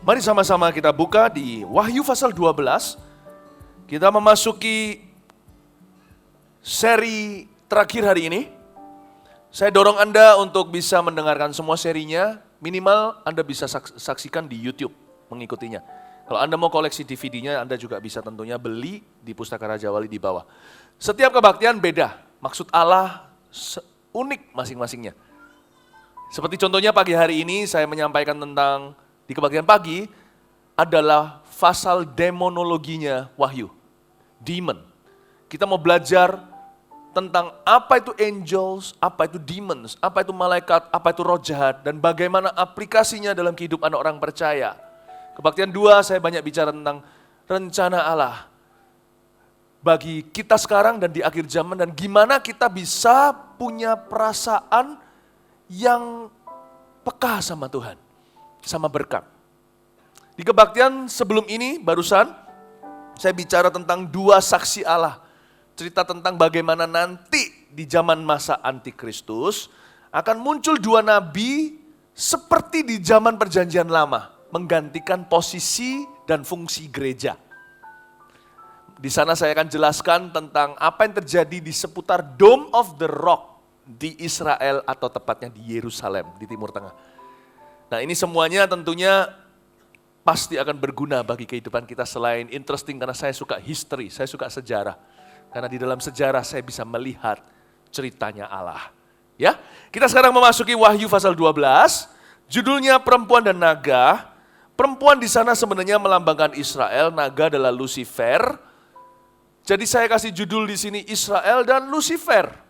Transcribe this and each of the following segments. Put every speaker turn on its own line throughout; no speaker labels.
Mari sama-sama kita buka di Wahyu pasal 12. Kita memasuki seri terakhir hari ini. Saya dorong Anda untuk bisa mendengarkan semua serinya. Minimal Anda bisa saksikan di YouTube, mengikutinya. Kalau Anda mau koleksi DVD-nya, Anda juga bisa tentunya beli di Pustaka Raja Wali di bawah. Setiap kebaktian beda, maksud Allah unik masing-masingnya. Seperti contohnya pagi hari ini saya menyampaikan tentang di kebaktian pagi adalah fasal demonologinya Wahyu, demon. Kita mau belajar tentang apa itu angels, apa itu demons, apa itu malaikat, apa itu roh jahat, dan bagaimana aplikasinya dalam kehidupan orang percaya. Kebaktian 2 saya banyak bicara tentang rencana Allah bagi kita sekarang dan di akhir zaman, dan gimana kita bisa punya perasaan yang peka sama Tuhan, sama berkat. Di kebaktian sebelum ini, barusan, saya bicara tentang 2 saksi Allah. Cerita tentang bagaimana nanti di zaman masa antikristus akan muncul 2 nabi seperti di zaman perjanjian lama, menggantikan posisi dan fungsi gereja. Di sana saya akan jelaskan tentang apa yang terjadi di seputar Dome of the Rock di Israel atau tepatnya di Yerusalem, di Timur Tengah. Nah, ini semuanya tentunya pasti akan berguna bagi kehidupan kita selain interesting karena saya suka history, saya suka sejarah. Karena di dalam sejarah saya bisa melihat ceritanya Allah. Ya, kita sekarang memasuki Wahyu pasal 12, judulnya Perempuan dan Naga. Perempuan di sana sebenarnya melambangkan Israel, naga adalah Lucifer. Jadi saya kasih judul di sini Israel dan Lucifer.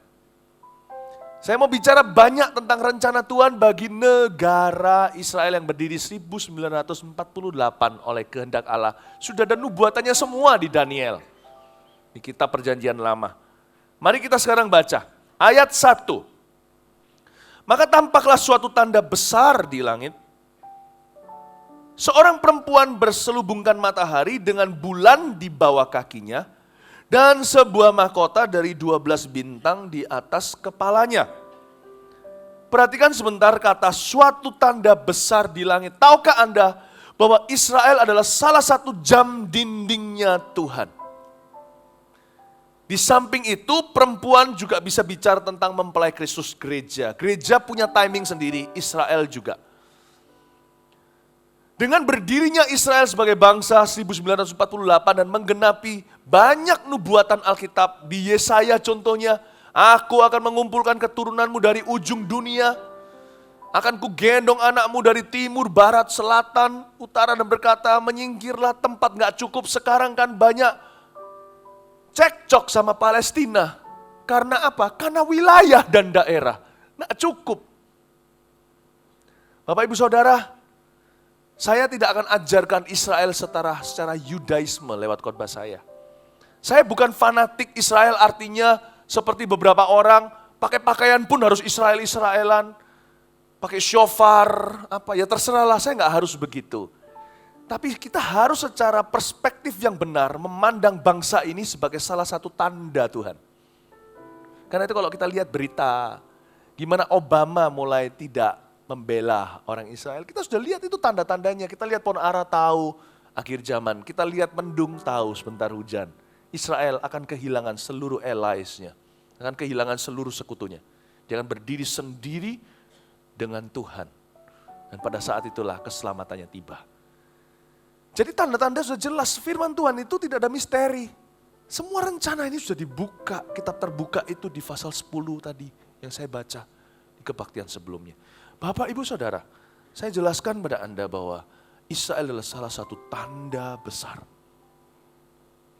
Saya mau bicara banyak tentang rencana Tuhan bagi negara Israel yang berdiri 1948 oleh kehendak Allah. Sudah ada nubuatannya semua di Daniel, di kitab perjanjian lama. Mari kita sekarang baca ayat 1. Maka tampaklah suatu tanda besar di langit. Seorang perempuan berselubungkan matahari dengan bulan di bawah kakinya, dan sebuah mahkota dari 12 bintang di atas kepalanya. Perhatikan sebentar kata suatu tanda besar di langit. Tahukah Anda bahwa Israel adalah salah satu jam dindingnya Tuhan? Di samping itu perempuan juga bisa bicara tentang mempelai Kristus gereja. Gereja punya timing sendiri, Israel juga. Dengan berdirinya Israel sebagai bangsa 1948 dan menggenapi banyak nubuatan Alkitab, di Yesaya contohnya, aku akan mengumpulkan keturunanmu dari ujung dunia, akan kugendong anakmu dari timur, barat, selatan, utara, dan berkata, menyingkirlah tempat gak cukup. Sekarang kan banyak cekcok sama Palestina. Karena apa? Karena wilayah dan daerah gak cukup. Bapak Ibu Saudara, saya tidak akan ajarkan Israel secara Yudaisme lewat khotbah saya. Saya bukan fanatik Israel, artinya seperti beberapa orang pakai pakaian pun harus Israel-Israelan, pakai shofar, apa ya terserahlah, saya nggak harus begitu. Tapi kita harus secara perspektif yang benar memandang bangsa ini sebagai salah satu tanda Tuhan. Karena itu kalau kita lihat berita, gimana Obama mulai tidak membela orang Israel, kita sudah lihat itu tanda-tandanya. Kita lihat pohon ara tahu akhir zaman, kita lihat mendung tahu sebentar hujan. Israel akan kehilangan seluruh allies-nya, akan kehilangan seluruh sekutunya. Dia akan berdiri sendiri dengan Tuhan. Dan pada saat itulah keselamatannya tiba. Jadi tanda-tanda sudah jelas, firman Tuhan itu tidak ada misteri. Semua rencana ini sudah dibuka, kitab terbuka itu di pasal 10 tadi yang saya baca di kebaktian sebelumnya. Bapak, Ibu, Saudara, saya jelaskan pada Anda bahwa Israel adalah salah satu tanda besar.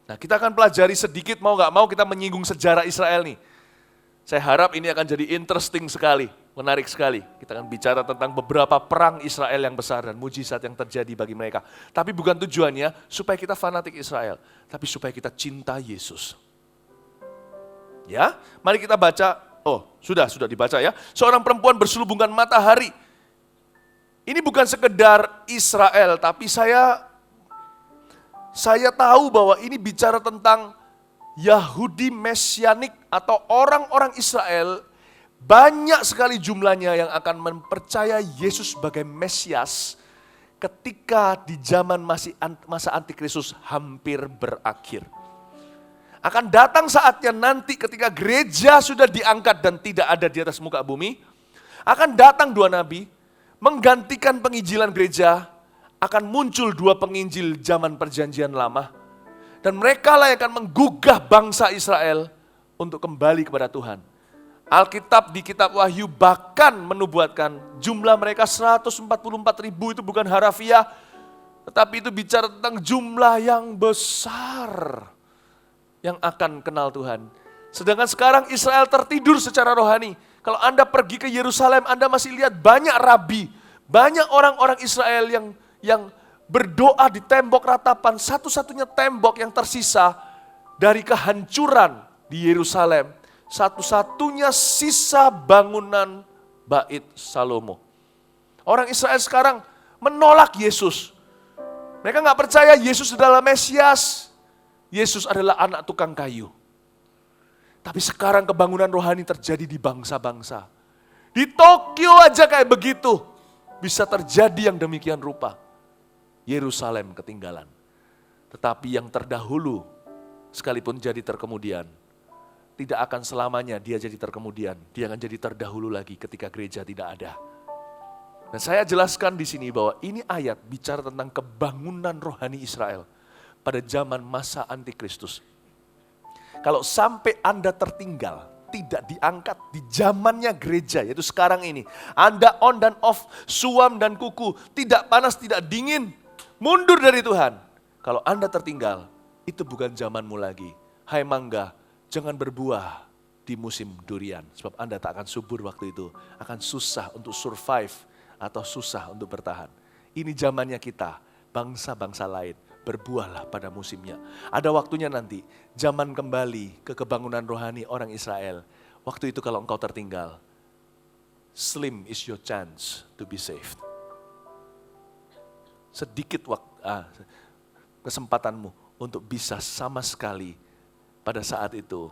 Nah, kita akan pelajari sedikit, mau gak mau kita menyinggung sejarah Israel nih. Saya harap ini akan jadi interesting sekali, menarik sekali. Kita akan bicara tentang beberapa perang Israel yang besar dan mujizat yang terjadi bagi mereka. Tapi bukan tujuannya supaya kita fanatik Israel, tapi supaya kita cinta Yesus. Ya, mari kita baca. Oh, sudah dibaca ya. Seorang perempuan berselubungkan matahari. Ini bukan sekedar Israel, tapi saya tahu bahwa ini bicara tentang Yahudi Mesianik atau orang-orang Israel. Banyak sekali jumlahnya yang akan mempercayai Yesus sebagai Mesias. ketika di zaman masa antikristus hampir berakhir. Akan datang saatnya nanti ketika gereja sudah diangkat dan tidak ada di atas muka bumi, akan datang dua nabi, menggantikan penginjilan gereja, akan muncul dua penginjil zaman perjanjian lama, dan mereka lah yang akan menggugah bangsa Israel untuk kembali kepada Tuhan. Alkitab di kitab Wahyu bahkan menubuatkan jumlah mereka 144.000 itu bukan harafiah, tetapi itu bicara tentang jumlah yang besar yang akan kenal Tuhan. Sedangkan sekarang Israel tertidur secara rohani. Kalau Anda pergi ke Yerusalem, Anda masih lihat banyak rabi, banyak orang-orang Israel yang berdoa di tembok ratapan, satu-satunya tembok yang tersisa dari kehancuran di Yerusalem, satu-satunya sisa bangunan Bait Salomo. Orang Israel sekarang menolak Yesus. Mereka nggak percaya Yesus adalah Mesias, Yesus adalah anak tukang kayu. Tapi sekarang kebangunan rohani terjadi di bangsa-bangsa. Di Tokyo aja kayak begitu, bisa terjadi yang demikian rupa. Yerusalem ketinggalan. Tetapi yang terdahulu, sekalipun jadi terkemudian, tidak akan selamanya dia jadi terkemudian. Dia akan jadi terdahulu lagi ketika gereja tidak ada. Dan saya jelaskan di sini bahwa ini ayat bicara tentang kebangunan rohani Israel pada zaman masa antikristus. Kalau sampai Anda tertinggal, tidak diangkat di zamannya gereja, yaitu sekarang ini. Anda on dan off, suam dan kuku, tidak panas, tidak dingin, mundur dari Tuhan. Kalau Anda tertinggal, itu bukan zamanmu lagi. Hai mangga, jangan berbuah di musim durian, sebab Anda tak akan subur waktu itu. Akan susah untuk survive atau susah untuk bertahan. Ini zamannya kita, bangsa-bangsa lain. Berbuahlah pada musimnya. Ada waktunya nanti, zaman kembali ke kebangunan rohani orang Israel. Waktu itu kalau engkau tertinggal, slim is your chance to be saved. Sedikit kesempatanmu untuk bisa sama sekali pada saat itu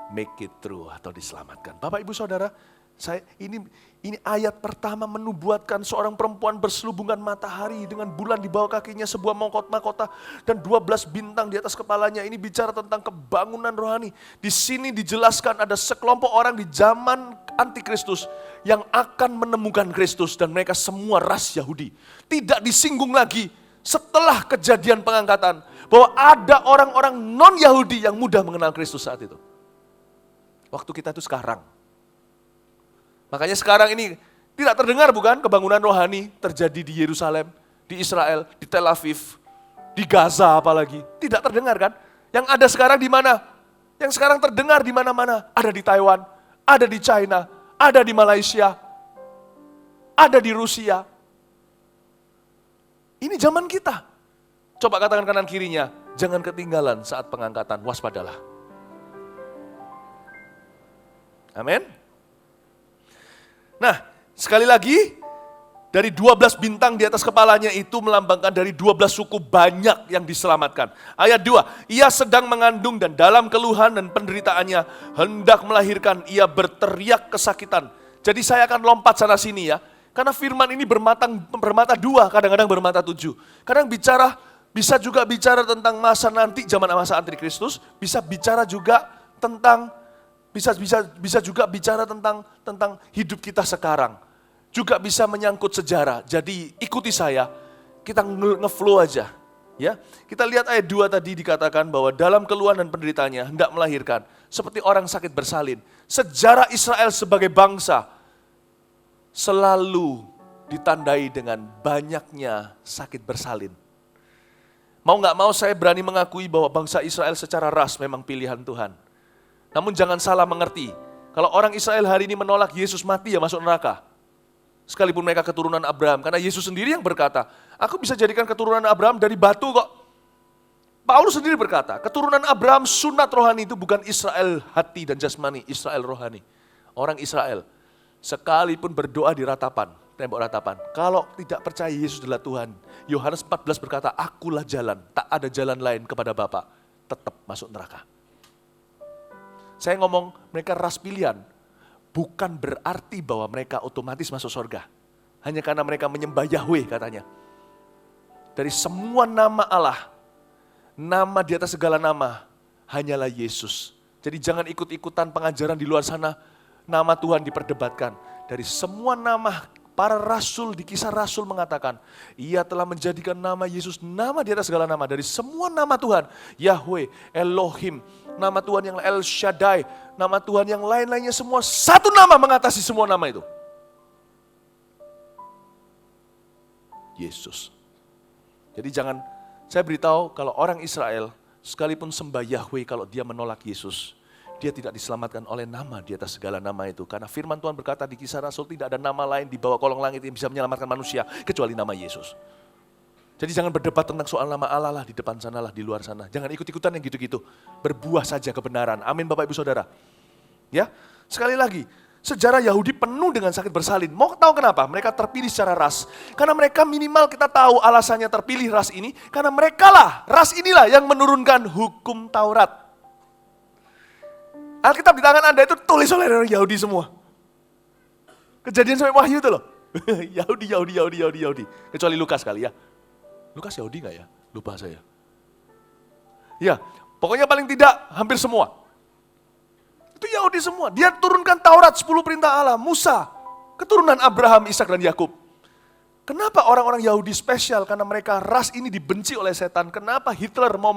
make it through atau diselamatkan. Bapak Ibu Saudara, ini ayat pertama menubuatkan seorang perempuan berselubungan matahari dengan bulan di bawah kakinya, sebuah mahkota dan 12 bintang di atas kepalanya. Ini bicara tentang kebangunan rohani. Di sini dijelaskan ada sekelompok orang di zaman antikristus yang akan menemukan Kristus dan mereka semua ras Yahudi. Tidak disinggung lagi setelah kejadian pengangkatan bahwa ada orang-orang non-Yahudi yang mudah mengenal Kristus saat itu. Waktu kita itu sekarang. Makanya sekarang ini tidak terdengar bukan kebangunan rohani terjadi di Yerusalem, di Israel, di Tel Aviv, di Gaza apalagi. Tidak terdengar kan? Yang ada sekarang di mana? Yang sekarang terdengar di mana-mana. Ada di Taiwan, ada di China, ada di Malaysia, ada di Rusia. Ini zaman kita. Coba katakan kanan kirinya, jangan ketinggalan saat pengangkatan, waspadalah. Amin. Nah, sekali lagi, dari 12 bintang di atas kepalanya itu melambangkan dari 12 suku banyak yang diselamatkan. Ayat 2, ia sedang mengandung dan dalam keluhan dan penderitaannya hendak melahirkan, ia berteriak kesakitan. Jadi saya akan lompat sana sini ya, karena firman ini bermata dua, kadang-kadang bermata tujuh. Kadang bisa juga bicara tentang masa nanti, zaman masa antikristus, bisa bicara juga tentang bisa juga bicara tentang hidup kita sekarang. Juga bisa menyangkut sejarah. Jadi ikuti saya, kita ngeflow aja. Ya, kita lihat ayat 2 tadi dikatakan bahwa dalam keluhan dan penderitaannya hendak melahirkan seperti orang sakit bersalin. Sejarah Israel sebagai bangsa selalu ditandai dengan banyaknya sakit bersalin. Mau gak mau saya berani mengakui bahwa bangsa Israel secara ras memang pilihan Tuhan. Namun jangan salah mengerti, kalau orang Israel hari ini menolak Yesus mati ya masuk neraka. Sekalipun mereka keturunan Abraham, karena Yesus sendiri yang berkata, aku bisa jadikan keturunan Abraham dari batu kok. Paulus sendiri berkata, keturunan Abraham sunat rohani itu bukan Israel hati dan jasmani, Israel rohani. Orang Israel, sekalipun berdoa di ratapan, tembok ratapan, kalau tidak percaya Yesus adalah Tuhan, Yohanes 14 berkata, akulah jalan, tak ada jalan lain kepada Bapa, tetap masuk neraka. Saya ngomong mereka ras pilihan, bukan berarti bahwa mereka otomatis masuk surga. Hanya karena mereka menyembah Yahweh katanya. dari semua nama Allah, nama di atas segala nama, hanyalah Yesus. Jadi jangan ikut-ikutan pengajaran di luar sana, nama Tuhan diperdebatkan. Dari semua nama, para rasul di Kisah Rasul mengatakan, Ia telah menjadikan nama Yesus nama di atas segala nama. Dari semua nama Tuhan, Yahweh, Elohim, nama Tuhan yang El Shaddai, nama Tuhan yang lain-lainnya semua, satu nama mengatasi semua nama itu. Yesus. Jadi jangan, saya beritahu kalau orang Israel, sekalipun sembah Yahweh, kalau dia menolak Yesus, dia tidak diselamatkan oleh nama di atas segala nama itu. Karena firman Tuhan berkata di Kisah Rasul, tidak ada nama lain di bawah kolong langit yang bisa menyelamatkan manusia, kecuali nama Yesus. Jadi jangan berdebat tentang soal nama Allah lah, di depan sana lah, di luar sana. Jangan ikut-ikutan yang gitu-gitu. Berbuah saja kebenaran. Amin Bapak Ibu Saudara. Ya, sekali lagi, sejarah Yahudi penuh dengan sakit bersalin. Mau tahu kenapa? Mereka terpilih secara ras. Karena mereka minimal kita tahu alasannya terpilih ras ini. Karena mereka lah, ras inilah yang menurunkan hukum Taurat. Alkitab di tangan Anda itu tulis oleh orang Yahudi semua. Kejadian sampai Wahyu itu loh. Yahudi. Kecuali Lukas kali ya. Lukas Yahudi gak ya? Lupa saya. Ya, pokoknya paling tidak hampir semua. Itu Yahudi semua. Dia turunkan Taurat 10 perintah Allah. Musa, keturunan Abraham, Ishak dan Yakub. Kenapa orang-orang Yahudi spesial? Karena mereka ras ini dibenci oleh setan. Kenapa Hitler mau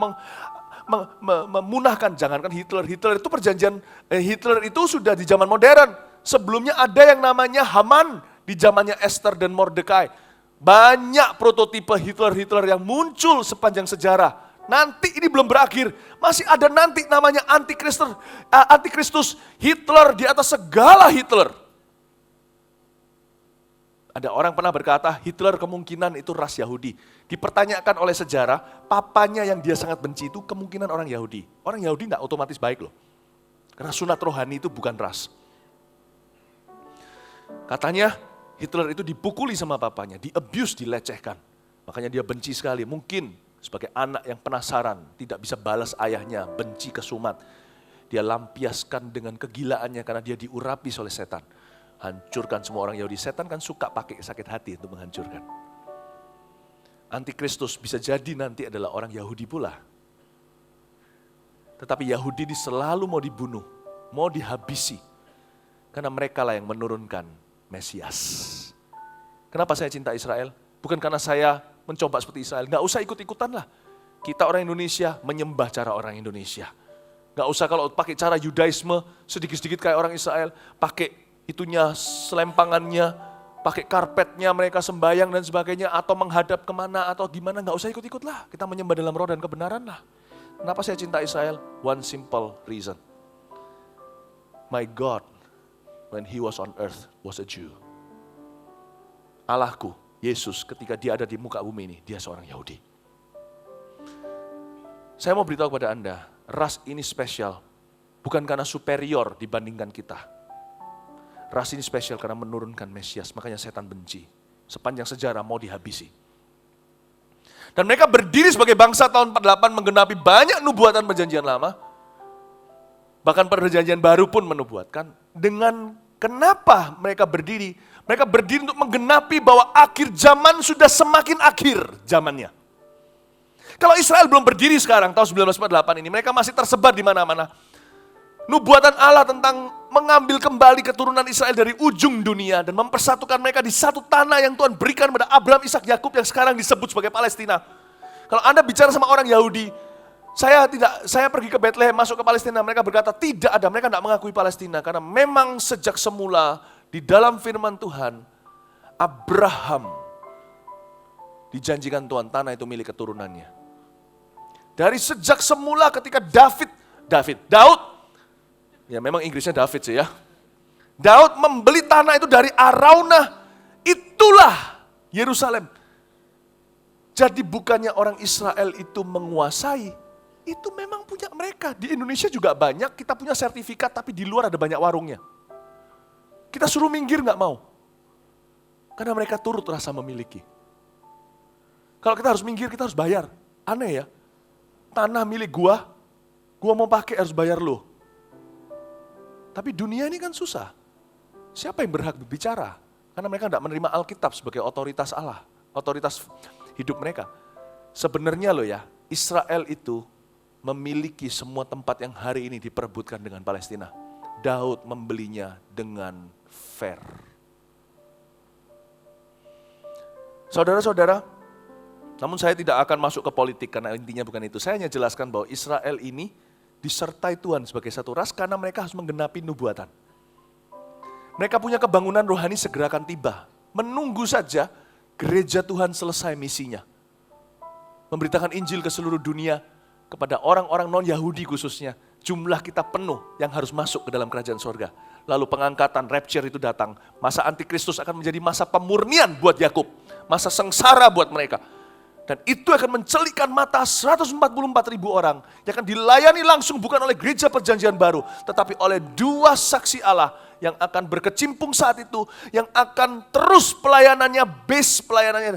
memunahkan? Jangankan Hitler. Hitler itu perjanjian, Hitler itu sudah di zaman modern. Sebelumnya ada yang namanya Haman di zamannya Esther dan Mordekai. Banyak prototipe Hitler yang muncul sepanjang sejarah. Nanti ini belum berakhir, masih ada nanti namanya antikristus Hitler di atas segala Hitler. Ada orang pernah berkata Hitler kemungkinan itu ras Yahudi. Dipertanyakan oleh sejarah, papanya yang dia sangat benci itu kemungkinan orang Yahudi. Orang Yahudi tidak otomatis baik loh. Karena sunat rohani itu bukan ras. Katanya Hitler itu dipukuli sama papanya, di-abuse, dilecehkan. Makanya dia benci sekali, mungkin sebagai anak yang penasaran, tidak bisa balas ayahnya, benci kesumat. Dia lampiaskan dengan kegilaannya karena dia diurapi oleh setan. Hancurkan semua orang Yahudi. Setan kan suka pakai sakit hati untuk menghancurkan. Antikristus bisa jadi nanti adalah orang Yahudi pula. Tetapi Yahudi ini selalu mau dibunuh, mau dihabisi. Karena mereka lah yang menurunkan Mesias. Kenapa saya cinta Israel? Bukan karena saya mencoba seperti Israel. Nggak usah ikut-ikutan lah. Kita orang Indonesia menyembah cara orang Indonesia. Nggak usah kalau pakai cara Yudaisme, sedikit-sedikit kayak orang Israel. Pakai itunya, selempangannya, pakai karpetnya mereka sembahyang dan sebagainya. Atau menghadap kemana atau gimana. Nggak usah ikut-ikut lah. Kita menyembah dalam roh dan kebenaran lah. Kenapa saya cinta Israel? One simple reason. My God, when he was on earth, was a Jew. Allahku, Yesus ketika dia ada di muka bumi ini, dia seorang Yahudi. Saya mau beritahu kepada Anda, ras ini spesial, bukan karena superior dibandingkan kita. Ras ini spesial karena menurunkan Mesias, makanya setan benci. Sepanjang sejarah mau dihabisi. Dan mereka berdiri sebagai bangsa tahun 48 menggenapi banyak nubuatan perjanjian lama. Bahkan perjanjian baru pun menubuatkan. Dengan kenapa mereka berdiri? Mereka berdiri untuk menggenapi bahwa akhir zaman sudah semakin akhir zamannya. Kalau Israel belum berdiri sekarang, tahun 1948 ini, mereka masih tersebar di mana-mana. Nubuatan Allah tentang mengambil kembali keturunan Israel dari ujung dunia dan mempersatukan mereka di satu tanah yang Tuhan berikan pada Abraham, Ishak, Yakub yang sekarang disebut sebagai Palestina. Kalau Anda bicara sama orang Yahudi, saya pergi ke Bethlehem, masuk ke Palestina, mereka berkata tidak ada, mereka tidak mengakui Palestina karena memang sejak semula di dalam firman Tuhan, Abraham dijanjikan Tuhan tanah itu milik keturunannya. Dari sejak semula ketika Daud, ya memang Inggrisnya David sih ya. Daud membeli tanah itu dari Araunah, itulah Yerusalem. Jadi bukannya orang Israel itu menguasai, itu memang punya mereka. Di Indonesia juga banyak, kita punya sertifikat tapi di luar ada banyak warungnya. Kita suruh minggir nggak mau. Karena mereka turut rasa memiliki. Kalau kita harus minggir, kita harus bayar. Aneh ya. Tanah milik gua mau pakai harus bayar lo. Tapi dunia ini kan susah. Siapa yang berhak berbicara? Karena mereka tidak menerima Alkitab sebagai otoritas Allah. Otoritas hidup mereka. Sebenarnya loh ya, Israel itu memiliki semua tempat yang hari ini diperebutkan dengan Palestina. Daud membelinya dengan fair. Saudara-saudara, namun saya tidak akan masuk ke politik karena intinya bukan itu. Saya hanya jelaskan bahwa Israel ini disertai Tuhan sebagai satu ras karena mereka harus menggenapi nubuatan. Mereka punya kebangunan rohani segera akan tiba. Menunggu saja gereja Tuhan selesai misinya. Memberitakan Injil ke seluruh dunia kepada orang-orang non-Yahudi khususnya. Jumlah kita penuh yang harus masuk ke dalam kerajaan sorga. Lalu pengangkatan, rapture itu datang. Masa antikristus akan menjadi masa pemurnian buat Yakub. Masa sengsara buat mereka. Dan itu akan mencelikan mata 144.000 orang yang akan dilayani langsung bukan oleh gereja perjanjian baru, tetapi oleh dua saksi Allah yang akan berkecimpung saat itu, yang akan terus pelayanannya, base pelayanannya,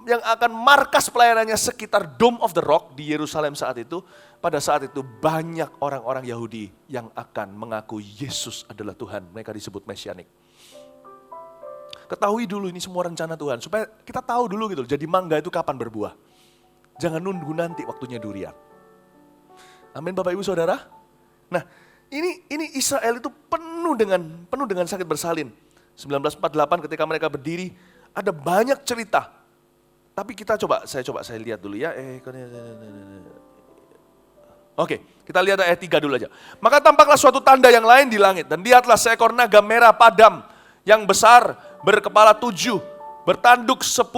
yang akan markas pelayanannya sekitar Dome of the Rock di Yerusalem saat itu. Pada saat itu banyak orang-orang Yahudi yang akan mengaku Yesus adalah Tuhan. Mereka disebut Mesianik. Ketahui dulu ini semua rencana Tuhan, supaya kita tahu dulu gitu, jadi mangga itu kapan berbuah. Jangan nunggu nanti waktunya durian. Amin Bapak Ibu Saudara. Nah, ini Israel itu penuh dengan sakit bersalin. 1948 ketika mereka berdiri, ada banyak cerita. Tapi saya lihat dulu ya. Oke, kita lihat ayat 3 dulu aja. Maka tampaklah suatu tanda yang lain di langit, dan lihatlah seekor naga merah padam yang besar, berkepala 7, bertanduk 10,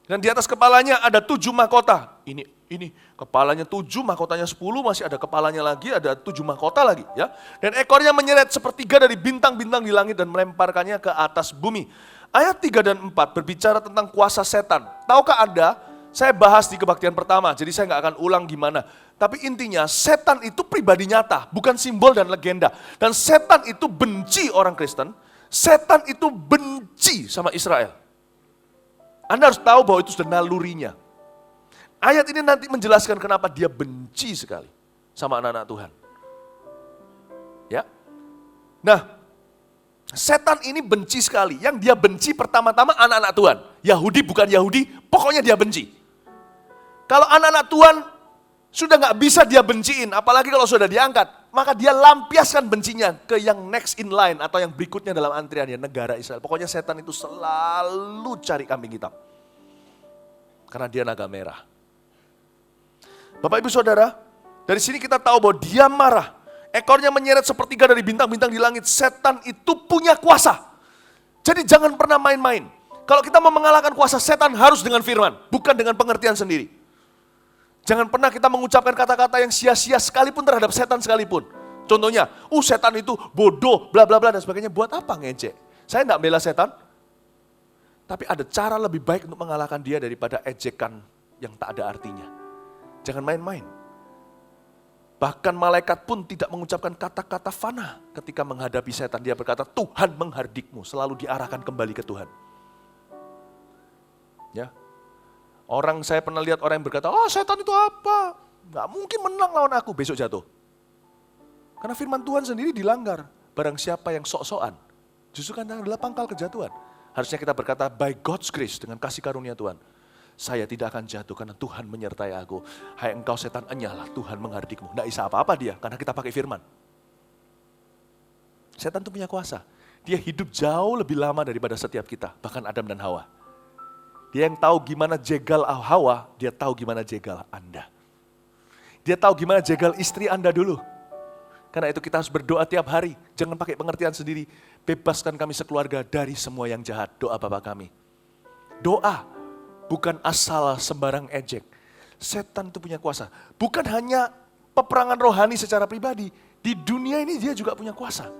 dan di atas kepalanya ada 7 mahkota. Ini kepalanya 7, mahkotanya 10, masih ada kepalanya lagi, ada 7 mahkota lagi, ya. Dan ekornya menyeret sepertiga dari bintang-bintang di langit dan melemparkannya ke atas bumi. Ayat 3 dan 4 berbicara tentang kuasa setan. Tahukah Anda, saya bahas di kebaktian pertama, jadi saya nggak akan ulang gimana. Tapi intinya setan itu pribadi nyata, bukan simbol dan legenda. Dan setan itu benci orang Kristen, setan itu benci sama Israel. Anda harus tahu bahwa itu sudah nalurinya. Ayat ini nanti menjelaskan kenapa dia benci sekali sama anak-anak Tuhan. Ya. Nah, setan ini benci sekali. Yang dia benci pertama-tama anak-anak Tuhan. Yahudi bukan Yahudi, pokoknya dia benci. Kalau anak-anak Tuhan sudah nggak bisa dia benciin, apalagi kalau sudah diangkat, maka dia lampiaskan bencinya ke yang next in line atau yang berikutnya dalam antriannya, negara Israel. Pokoknya setan itu selalu cari kambing hitam. Karena dia naga merah. Bapak Ibu Saudara, dari sini kita tahu bahwa dia marah. Ekornya menyeret sepertiga dari bintang-bintang di langit. Setan itu punya kuasa. Jadi jangan pernah main-main. Kalau kita mau mengalahkan kuasa setan harus dengan firman, bukan dengan pengertian sendiri. Jangan pernah kita mengucapkan kata-kata yang sia-sia sekalipun terhadap setan sekalipun. Contohnya, setan itu bodoh, bla bla bla dan sebagainya. Buat apa ngejek? Saya enggak bela setan. Tapi ada cara lebih baik untuk mengalahkan dia daripada ejekan yang tak ada artinya. Jangan main-main. Bahkan malaikat pun tidak mengucapkan kata-kata fana ketika menghadapi setan. Dia berkata, Tuhan menghardikmu, selalu diarahkan kembali ke Tuhan. Ya. Saya pernah lihat orang yang berkata, setan itu apa? Gak mungkin menang lawan aku, besok jatuh. Karena firman Tuhan sendiri dilanggar. Barang siapa yang sok-sokan, justru kan adalah pangkal kejatuhan. Harusnya kita berkata, by God's grace, dengan kasih karunia Tuhan, saya tidak akan jatuh karena Tuhan menyertai aku. Hai engkau setan, enyalah, Tuhan menghardikmu. Tidak bisa apa-apa dia, karena kita pakai firman. Setan itu punya kuasa. Dia hidup jauh lebih lama daripada setiap kita, bahkan Adam dan Hawa. Dia yang tahu gimana jegal Hawa, dia tahu gimana jegal Anda. Dia tahu gimana jegal istri Anda dulu. Karena itu kita harus berdoa tiap hari. Jangan pakai pengertian sendiri. Bebaskan kami sekeluarga dari semua yang jahat. Doa Bapa kami. Doa bukan asal sembarang ejek. Setan itu punya kuasa. Bukan hanya peperangan rohani secara pribadi. Di dunia ini dia juga punya kuasa.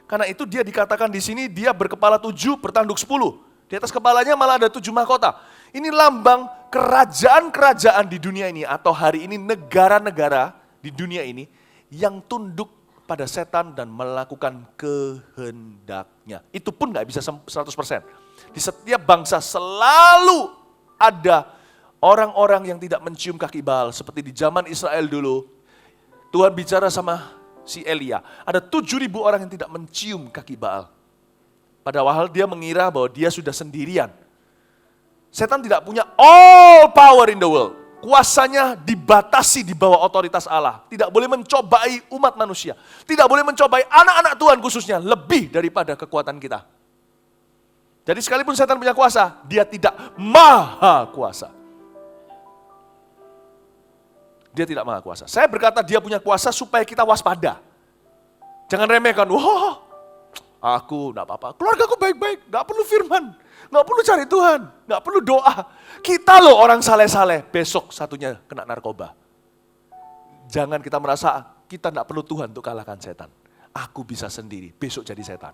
Karena itu dia dikatakan di sini dia berkepala 7, bertanduk 10. Di atas kepalanya malah ada 7 mahkota. Ini lambang kerajaan-kerajaan di dunia ini. Atau hari ini negara-negara di dunia ini yang tunduk pada setan dan melakukan kehendaknya. Itu pun gak bisa 100%. Di setiap bangsa selalu ada orang-orang yang tidak mencium kaki Baal. Seperti di zaman Israel dulu, Tuhan bicara sama si Elia. Ada 7.000 orang yang tidak mencium kaki Baal. Padahal dia mengira bahwa dia sudah sendirian. Setan tidak punya all power in the world. kuasanya dibatasi di bawah otoritas Allah. Tidak boleh mencobai umat manusia. Tidak boleh mencobai anak-anak Tuhan khususnya lebih daripada kekuatan kita. Jadi sekalipun setan punya kuasa, dia tidak maha kuasa. Dia tidak maha kuasa. Saya berkata dia punya kuasa supaya kita waspada. Jangan remehkan, wah aku enggak apa-apa, keluargaku baik-baik, enggak perlu firman, enggak perlu cari Tuhan, enggak perlu doa. Kita loh orang saleh-saleh, besok satunya kena narkoba. Jangan kita merasa kita enggak perlu Tuhan untuk kalahkan setan. Aku bisa sendiri, besok jadi setan.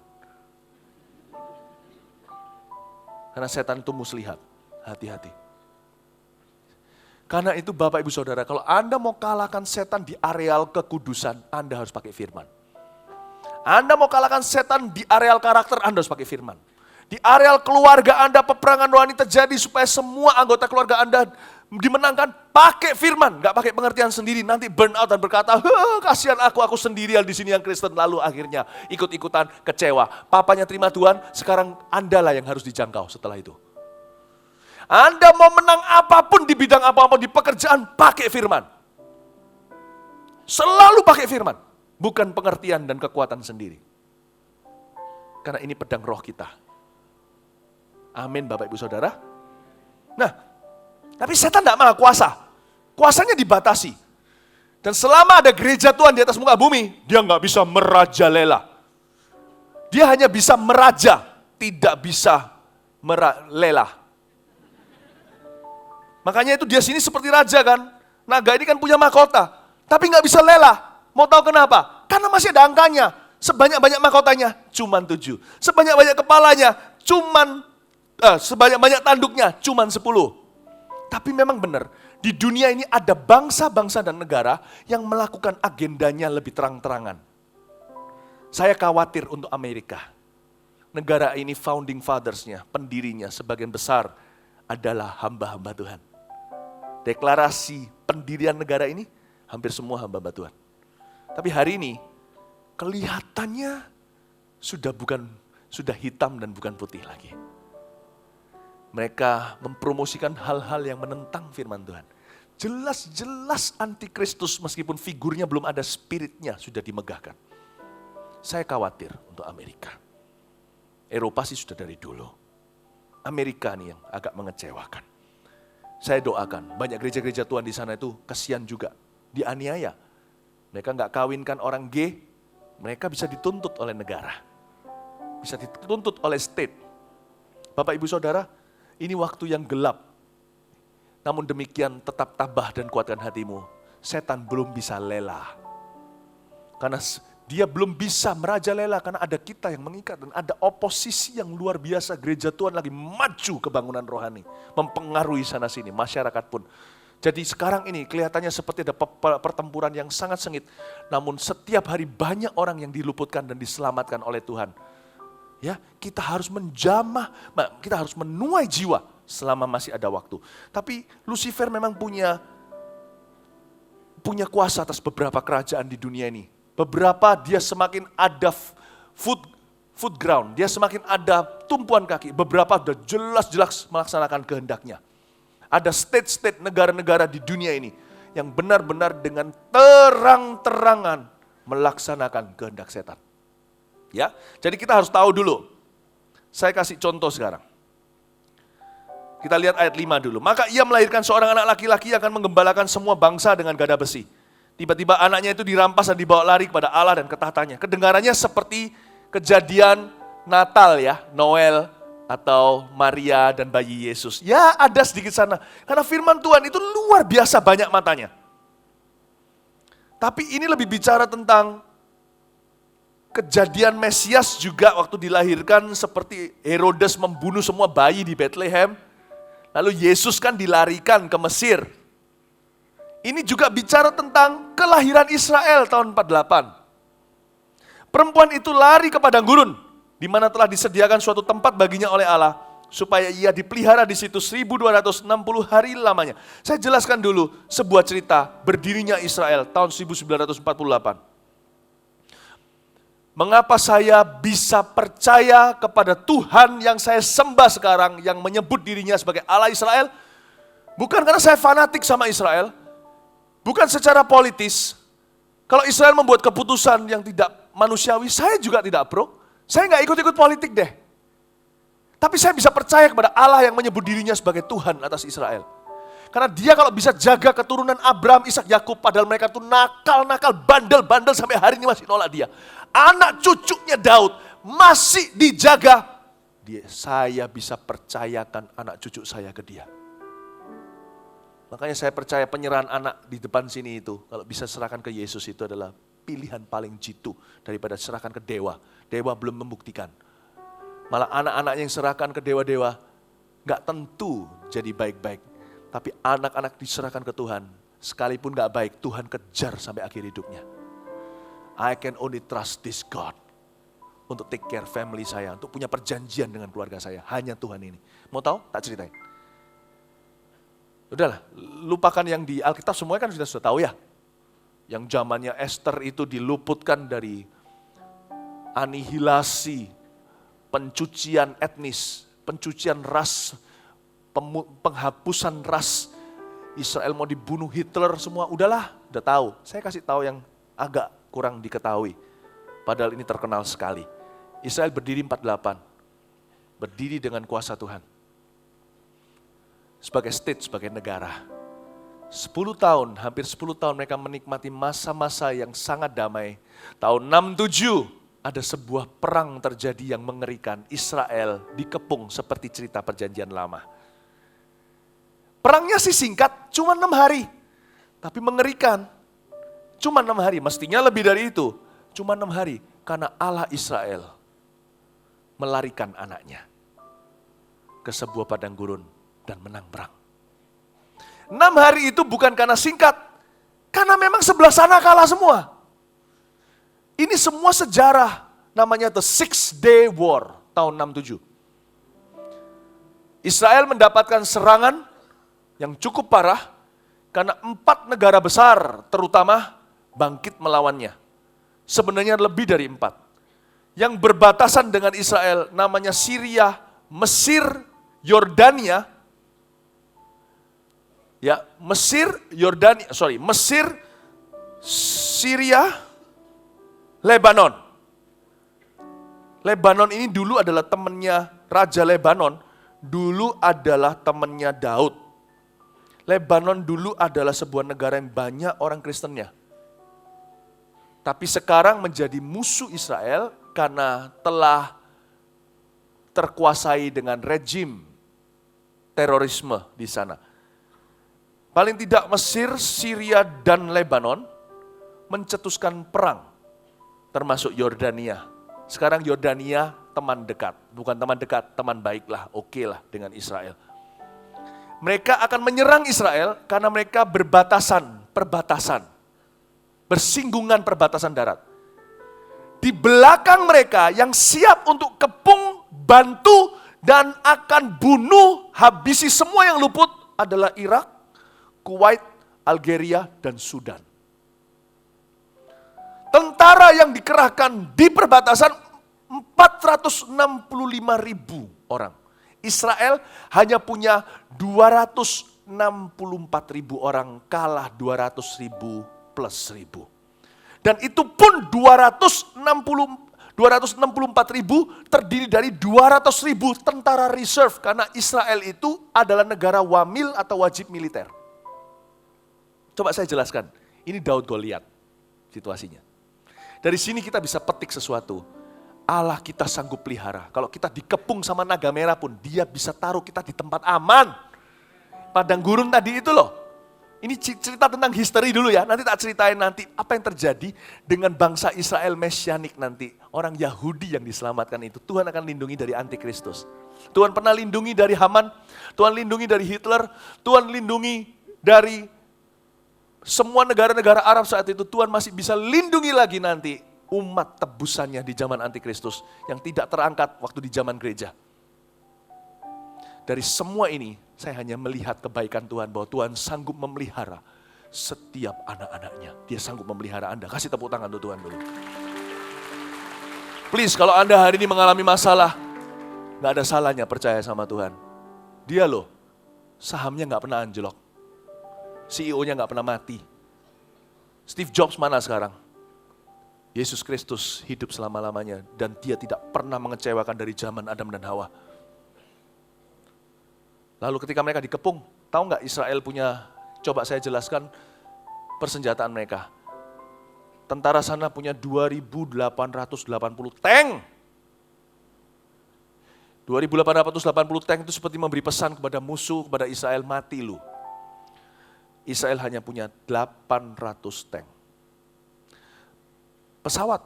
Karena setan itu muslihat, hati-hati. Karena itu Bapak Ibu Saudara, kalau Anda mau kalahkan setan di areal kekudusan, Anda harus pakai firman. Anda mau kalahkan setan di areal karakter, Anda harus pakai firman. Di areal keluarga Anda, peperangan rohani terjadi supaya semua anggota keluarga Anda dimenangkan, pakai firman, nggak pakai pengertian sendiri. Nanti burn out dan berkata, kasihan aku sendirian di sini yang Kristen, lalu akhirnya ikut-ikutan kecewa. Papanya terima Tuhan, sekarang Anda lah yang harus dijangkau setelah itu. Anda mau menang apapun di bidang apapun, di pekerjaan, pakai firman. Selalu pakai firman. Bukan pengertian dan kekuatan sendiri. Karena ini pedang roh kita. Amin Bapak Ibu Saudara. Nah, tapi setan tidak maha kuasa. Kuasanya dibatasi. Dan selama ada gereja Tuhan di atas muka bumi, dia nggak bisa merajalela. Dia hanya bisa meraja, tidak bisa meralela. Makanya itu dia sini seperti raja kan. Naga ini kan punya mahkota, tapi nggak bisa lela. Mau tahu kenapa? Karena masih ada angkanya. Sebanyak-banyak mahkotanya, cuman 7. Sebanyak-banyak kepalanya, sebanyak-banyak tanduknya, cuman 10. Tapi memang benar, di dunia ini ada bangsa-bangsa dan negara yang melakukan agendanya lebih terang-terangan. Saya khawatir untuk Amerika. Negara ini founding fathers-nya, pendirinya sebagian besar adalah hamba-hamba Tuhan. Deklarasi pendirian negara ini, hampir semua hamba-hamba Tuhan. Tapi hari ini, kelihatannya sudah hitam dan bukan putih lagi. Mereka mempromosikan hal-hal yang menentang firman Tuhan. Jelas-jelas antikristus meskipun figurnya belum ada, spiritnya sudah dimegahkan. Saya khawatir untuk Amerika. Eropa sih sudah dari dulu. Amerika nih yang agak mengecewakan. Saya doakan, banyak gereja-gereja Tuhan di sana itu kasihan juga, dianiaya. Mereka nggak kawinkan orang gay, mereka bisa dituntut oleh negara. Bisa dituntut oleh state. Bapak Ibu Saudara, ini waktu yang gelap. Namun demikian tetap tabah dan kuatkan hatimu. Setan belum bisa lela. Karena dia belum bisa merajalela karena ada kita yang mengikat dan ada oposisi yang luar biasa. Gereja Tuhan lagi maju kebangunan rohani, mempengaruhi sana sini, masyarakat pun. Jadi sekarang ini kelihatannya seperti ada pertempuran yang sangat sengit. Namun setiap hari banyak orang yang diluputkan dan diselamatkan oleh Tuhan. Ya, kita harus menjamah, kita harus menuai jiwa selama masih ada waktu. Tapi Lucifer memang punya kuasa atas beberapa kerajaan di dunia ini. Beberapa dia semakin ada food ground, dia semakin ada tumpuan kaki. Beberapa sudah jelas-jelas melaksanakan kehendaknya. Ada state-state negara-negara di dunia ini yang benar-benar dengan terang-terangan melaksanakan kehendak setan. Ya, jadi kita harus tahu dulu. Saya kasih contoh sekarang. Kita lihat ayat 5 dulu. Maka ia melahirkan seorang anak laki-laki yang akan menggembalakan semua bangsa dengan gada besi. Tiba-tiba anaknya itu dirampas dan dibawa lari kepada Allah dan ketahtanya. Kedengarannya seperti kejadian Natal ya, Noel atau Maria dan bayi Yesus. Ya ada sedikit sana. Karena firman Tuhan itu luar biasa banyak matanya. Tapi ini lebih bicara tentang kejadian Mesias juga waktu dilahirkan seperti Herodes membunuh semua bayi di Bethlehem. Lalu Yesus kan dilarikan ke Mesir. Ini juga bicara tentang kelahiran Israel tahun 48. Perempuan itu lari ke padang gurun, di mana telah disediakan suatu tempat baginya oleh Allah, supaya ia dipelihara di situ 1260 hari lamanya. Saya jelaskan dulu sebuah cerita berdirinya Israel tahun 1948. Mengapa saya bisa percaya kepada Tuhan yang saya sembah sekarang, yang menyebut dirinya sebagai Allah Israel? Bukan karena saya fanatik sama Israel, bukan secara politis. Kalau Israel membuat keputusan yang tidak manusiawi, saya juga tidak pro. Saya nggak ikut-ikut politik deh. Tapi saya bisa percaya kepada Allah yang menyebut dirinya sebagai Tuhan atas Israel. Karena dia kalau bisa jaga keturunan Abraham, Ishak, Yakub, padahal mereka tuh nakal-nakal, bandel-bandel sampai hari ini masih nolak dia. Anak cucunya Daud masih dijaga. Saya bisa percayakan anak cucu saya ke dia. Makanya saya percaya penyerahan anak di depan sini itu, kalau bisa serahkan ke Yesus itu adalah pilihan paling jitu daripada serahkan ke dewa. Dewa belum membuktikan. Malah anak-anaknya yang serahkan ke dewa-dewa, gak tentu jadi baik-baik. Tapi anak-anak diserahkan ke Tuhan, sekalipun gak baik, Tuhan kejar sampai akhir hidupnya. I can only trust this God. Untuk take care family saya, untuk punya perjanjian dengan keluarga saya. Hanya Tuhan ini. Mau tahu? Tak ceritain. Udahlah, lupakan yang di Alkitab, semuanya kan sudah tahu ya. Yang zamannya Esther itu diluputkan dari anihilasi, pencucian etnis, pencucian ras, penghapusan ras. Israel mau dibunuh Hitler semua, udahlah, udah tahu. Saya kasih tahu yang agak kurang diketahui. Padahal ini terkenal sekali. Israel berdiri 48. Berdiri dengan kuasa Tuhan. Sebagai state, sebagai negara. 10 tahun, hampir 10 tahun mereka menikmati masa-masa yang sangat damai. Tahun 67 ada sebuah perang terjadi yang mengerikan. Israel dikepung seperti cerita perjanjian lama. Perangnya sih singkat, cuma 6 hari. Tapi mengerikan. Cuma 6 hari, mestinya lebih dari itu. Cuma 6 hari, karena Allah Israel melarikan anaknya ke sebuah padang gurun dan menang perang. 6 hari itu bukan karena singkat, karena memang sebelah sana kalah semua. Ini semua sejarah, namanya The Six-Day War, tahun 67. Israel mendapatkan serangan yang cukup parah, karena 4 negara besar terutama bangkit melawannya. Sebenarnya lebih dari 4. Yang berbatasan dengan Israel namanya Syria, Mesir, Yordania. Ya, Mesir, Syria, Lebanon. Lebanon ini dulu adalah temannya Raja Lebanon, dulu adalah temannya Daud. Lebanon dulu adalah sebuah negara yang banyak orang Kristennya. Tapi sekarang menjadi musuh Israel karena telah terkuasai dengan rejim terorisme di sana. Paling tidak Mesir, Syria, dan Lebanon mencetuskan perang, termasuk Yordania. Sekarang Yordania teman dekat, bukan teman dekat, teman baiklah, oke lah dengan Israel. Mereka akan menyerang Israel karena mereka perbatasan, bersinggungan perbatasan darat. Di belakang mereka yang siap untuk kepung, bantu, dan akan bunuh, habisi semua yang luput adalah Irak, Kuwait, Algeria, dan Sudan. Tentara yang dikerahkan di perbatasan 465.000 orang. Israel hanya punya 264.000 orang, kalah 200.000 plus 1.000. Dan itu pun 264.000 terdiri dari 200.000 tentara reserve, karena Israel itu adalah negara wamil atau wajib militer. Coba saya jelaskan, ini Daud Goliat situasinya. Dari sini kita bisa petik sesuatu. Allah kita sanggup pelihara. Kalau kita dikepung sama naga merah pun, dia bisa taruh kita di tempat aman. Padang gurun tadi itu loh. Ini cerita tentang history dulu ya, nanti tak ceritain nanti apa yang terjadi dengan bangsa Israel Mesianik nanti. Orang Yahudi yang diselamatkan itu, Tuhan akan lindungi dari antikristus. Tuhan pernah lindungi dari Haman, Tuhan lindungi dari Hitler, Tuhan lindungi dari semua negara-negara Arab saat itu. Tuhan masih bisa lindungi lagi nanti umat tebusannya di zaman antikristus yang tidak terangkat waktu di zaman gereja. Dari semua ini, saya hanya melihat kebaikan Tuhan, bahwa Tuhan sanggup memelihara setiap anak-anaknya. Dia sanggup memelihara Anda. Kasih tepuk tangan untuk Tuhan dulu. Please, kalau Anda hari ini mengalami masalah, gak ada salahnya percaya sama Tuhan. Dia loh sahamnya nggak pernah anjlok. CEO-nya nggak pernah mati. Steve Jobs mana sekarang? Yesus Kristus hidup selama-lamanya dan dia tidak pernah mengecewakan dari zaman Adam dan Hawa. Lalu ketika mereka dikepung, tahu nggak Israel punya, coba saya jelaskan persenjataan mereka. Tentara sana punya 2.880 tank. 2.880 tank itu seperti memberi pesan kepada musuh, kepada Israel, mati lu. Israel hanya punya 800 tank. Pesawat,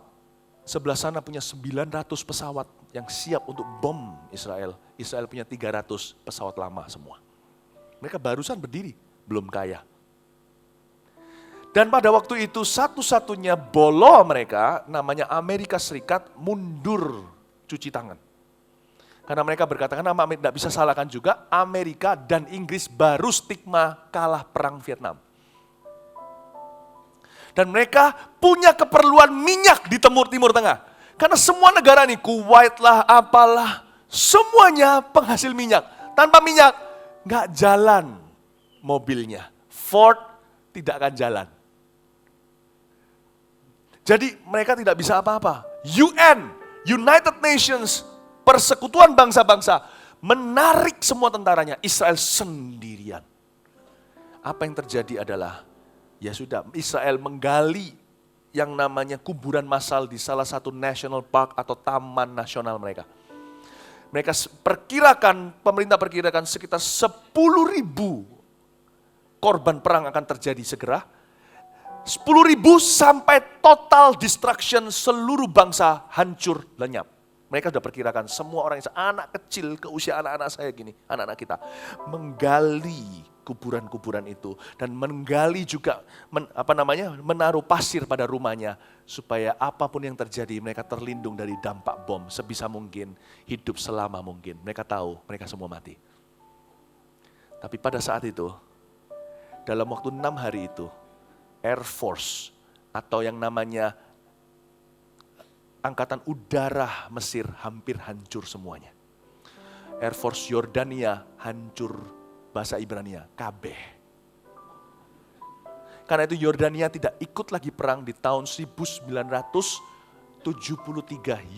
sebelah sana punya 900 pesawat yang siap untuk bom Israel. Israel punya 300 pesawat lama semua. Mereka barusan berdiri, belum kaya. Dan pada waktu itu satu-satunya bolo mereka, namanya Amerika Serikat, mundur cuci tangan. Karena mereka berkata, karena tidak bisa salahkan juga, Amerika dan Inggris baru stigma kalah perang Vietnam. Dan mereka punya keperluan minyak di Timur Tengah. Karena semua negara ini, Kuwait lah, apalah, semuanya penghasil minyak. Tanpa minyak, nggak jalan mobilnya. Ford tidak akan jalan. Jadi mereka tidak bisa apa-apa. UN, United Nations, Persekutuan Bangsa-Bangsa, menarik semua tentaranya, Israel sendirian. Apa yang terjadi adalah, ya sudah, Israel menggali yang namanya kuburan massal di salah satu national park atau taman nasional mereka. Mereka pemerintah perkirakan sekitar 10.000 korban perang akan terjadi segera. 10.000 sampai total destruction, seluruh bangsa hancur lenyap. Mereka sudah perkirakan semua orang, anak kecil ke usia anak-anak saya gini, anak-anak kita, menggali kuburan-kuburan itu dan menggali juga menaruh pasir pada rumahnya supaya apapun yang terjadi mereka terlindung dari dampak bom sebisa mungkin, hidup selama mungkin. Mereka tahu mereka semua mati. Tapi pada saat itu, dalam waktu 6 hari itu, Air Force atau yang namanya Angkatan Udara Mesir hampir hancur semuanya. Air Force Yordania hancur, bahasa Ibrania, kabeh. Karena itu Yordania tidak ikut lagi perang di tahun 1973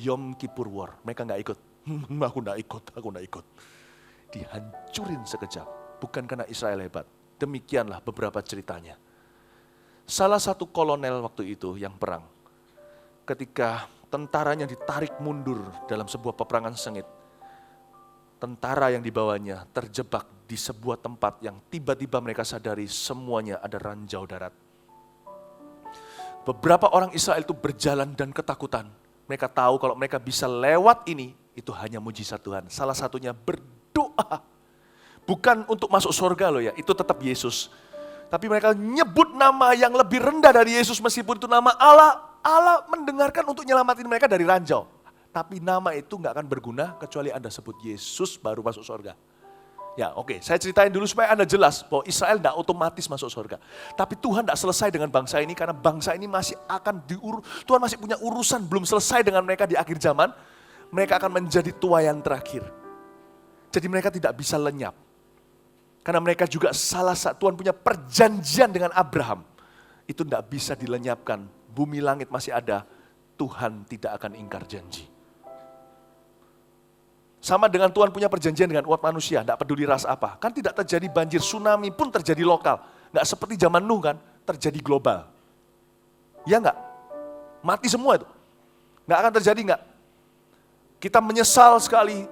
Yom Kippur War. Mereka nggak ikut. Aku nggak ikut. Dihancurin sekejap. Bukan karena Israel hebat. Demikianlah beberapa ceritanya. Salah satu kolonel waktu itu yang perang, ketika tentaranya ditarik mundur dalam sebuah peperangan sengit, tentara yang dibawanya terjebak di sebuah tempat yang tiba-tiba mereka sadari semuanya ada ranjau darat. Beberapa orang Israel itu berjalan dan ketakutan. Mereka tahu kalau mereka bisa lewat ini, itu hanya mujizat Tuhan. Salah satunya berdoa. Bukan untuk masuk surga loh ya, itu tetap Yesus. Tapi mereka nyebut nama yang lebih rendah dari Yesus meskipun itu nama Allah. Allah mendengarkan untuk nyelamatin mereka dari ranjau. Tapi nama itu gak akan berguna kecuali Anda sebut Yesus baru masuk surga. Ya oke, saya ceritain dulu supaya Anda jelas bahwa Israel gak otomatis masuk surga. Tapi Tuhan gak selesai dengan bangsa ini karena bangsa ini masih akan Tuhan masih punya urusan belum selesai dengan mereka di akhir zaman. Mereka akan menjadi tuayan terakhir. Jadi mereka tidak bisa lenyap. Karena mereka juga Tuhan punya perjanjian dengan Abraham. Itu tidak bisa dilenyapkan. Bumi langit masih ada, Tuhan tidak akan ingkar janji. Sama dengan Tuhan punya perjanjian dengan umat manusia, tidak peduli ras apa. Kan tidak terjadi banjir, tsunami pun terjadi lokal. Nggak seperti zaman Nuh kan, terjadi global. Ya nggak? Mati semua itu. Nggak akan terjadi nggak? Kita menyesal sekali.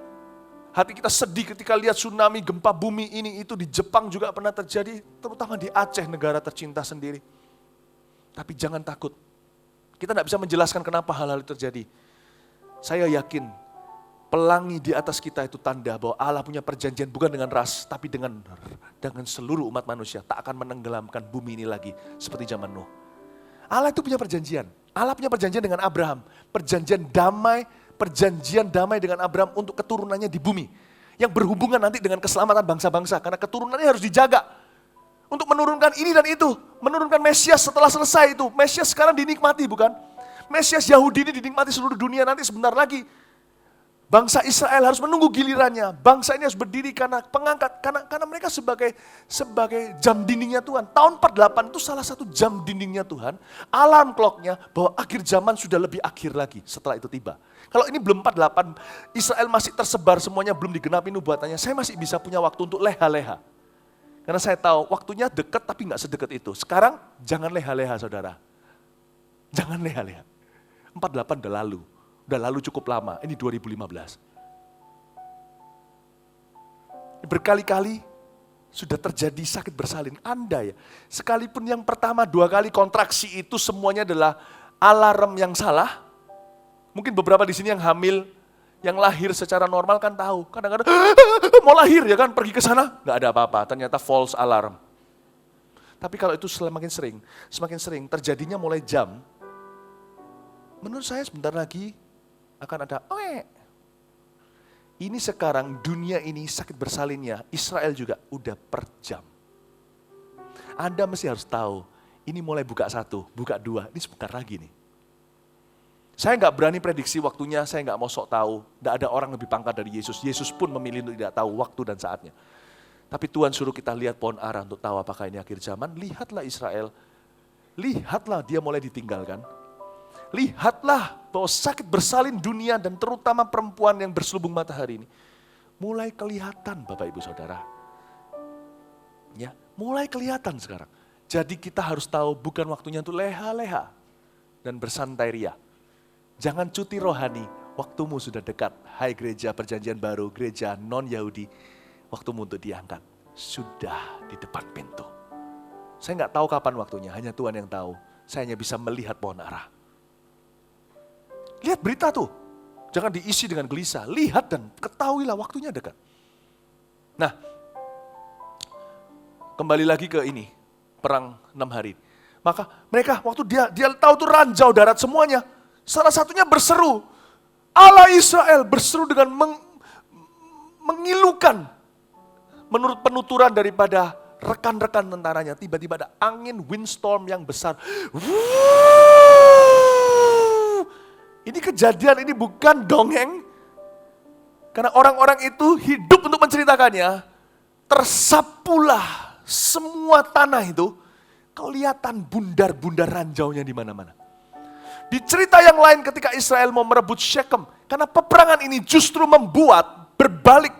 Hati kita sedih ketika lihat tsunami, gempa bumi ini itu di Jepang juga pernah terjadi, terutama di Aceh, negara tercinta sendiri. Tapi jangan takut. Kita tidak bisa menjelaskan kenapa hal-hal itu terjadi. Saya yakin pelangi di atas kita itu tanda bahwa Allah punya perjanjian bukan dengan ras, tapi dengan seluruh umat manusia. Tak akan menenggelamkan bumi ini lagi seperti zaman Nuh. Allah itu punya perjanjian. Allah punya perjanjian dengan Abraham. Perjanjian damai dengan Abraham untuk keturunannya di bumi. Yang berhubungan nanti dengan keselamatan bangsa-bangsa. Karena keturunannya harus dijaga. Untuk menurunkan ini dan itu. Menurunkan Mesias setelah selesai itu. Mesias sekarang dinikmati bukan? Mesias Yahudi ini dinikmati seluruh dunia nanti sebentar lagi. Bangsa Israel harus menunggu gilirannya. Bangsa ini harus berdiri karena pengangkat. Karena mereka sebagai jam dindingnya Tuhan. Tahun 48 itu salah satu jam dindingnya Tuhan. Alarm clocknya bahwa akhir zaman sudah lebih akhir lagi setelah itu tiba. Kalau ini belum 48, Israel masih tersebar semuanya, belum digenapi nubuatannya. Saya masih bisa punya waktu untuk leha-leha. Karena saya tahu waktunya dekat tapi nggak sedekat itu. Sekarang jangan leha-leha saudara. Jangan leha-leha. 48 udah lalu. Udah lalu cukup lama, ini 2015. Berkali-kali sudah terjadi sakit bersalin. Anda ya, sekalipun yang pertama 2 kali kontraksi itu semuanya adalah alarm yang salah. Mungkin beberapa di sini yang hamil, yang lahir secara normal kan tahu. Kadang-kadang mau lahir ya kan, pergi ke sana, nggak ada apa-apa. Ternyata false alarm. Tapi kalau itu semakin sering terjadinya mulai jam. Menurut saya sebentar lagi akan ada Ini sekarang dunia ini sakit bersalinnya, Israel juga udah per jam. Anda mesti harus tahu, ini mulai buka 1, buka 2, ini sebentar lagi nih. Saya nggak berani prediksi waktunya, saya nggak mau sok tahu. Nggak ada orang lebih pangkat dari Yesus. Yesus pun memilih untuk tidak tahu waktu dan saatnya. Tapi Tuhan suruh kita lihat pohon ara untuk tahu apakah ini akhir zaman. Lihatlah Israel, lihatlah dia mulai ditinggalkan. Lihatlah bahwa sakit bersalin dunia dan terutama perempuan yang berselubung matahari ini mulai kelihatan Bapak Ibu Saudara. Ya, mulai kelihatan sekarang. Jadi kita harus tahu bukan waktunya untuk leha-leha dan bersantai ria. Jangan cuti rohani, waktumu sudah dekat. Hai gereja perjanjian baru, gereja non-Yahudi, waktumu untuk diangkat. Sudah di depan pintu. Saya nggak tahu kapan waktunya, hanya Tuhan yang tahu. Saya hanya bisa melihat pohon ara. Lihat berita tuh, jangan diisi dengan gelisah. Lihat dan ketahuilah waktunya dekat. Nah, kembali lagi ke ini, perang 6 hari. Maka mereka waktu dia tahu tuh ranjau darat semuanya. Salah satunya berseru, Allah Israel berseru dengan mengilukan. Menurut penuturan daripada rekan-rekan tentaranya, tiba-tiba ada angin windstorm yang besar. Ini kejadian, ini bukan dongeng. Karena orang-orang itu hidup untuk menceritakannya. Tersapulah semua tanah itu. Kelihatan bundar-bundar ranjaunya di mana-mana. Di cerita yang lain ketika Israel mau merebut Syekhem. Karena peperangan ini justru membuat berbalik.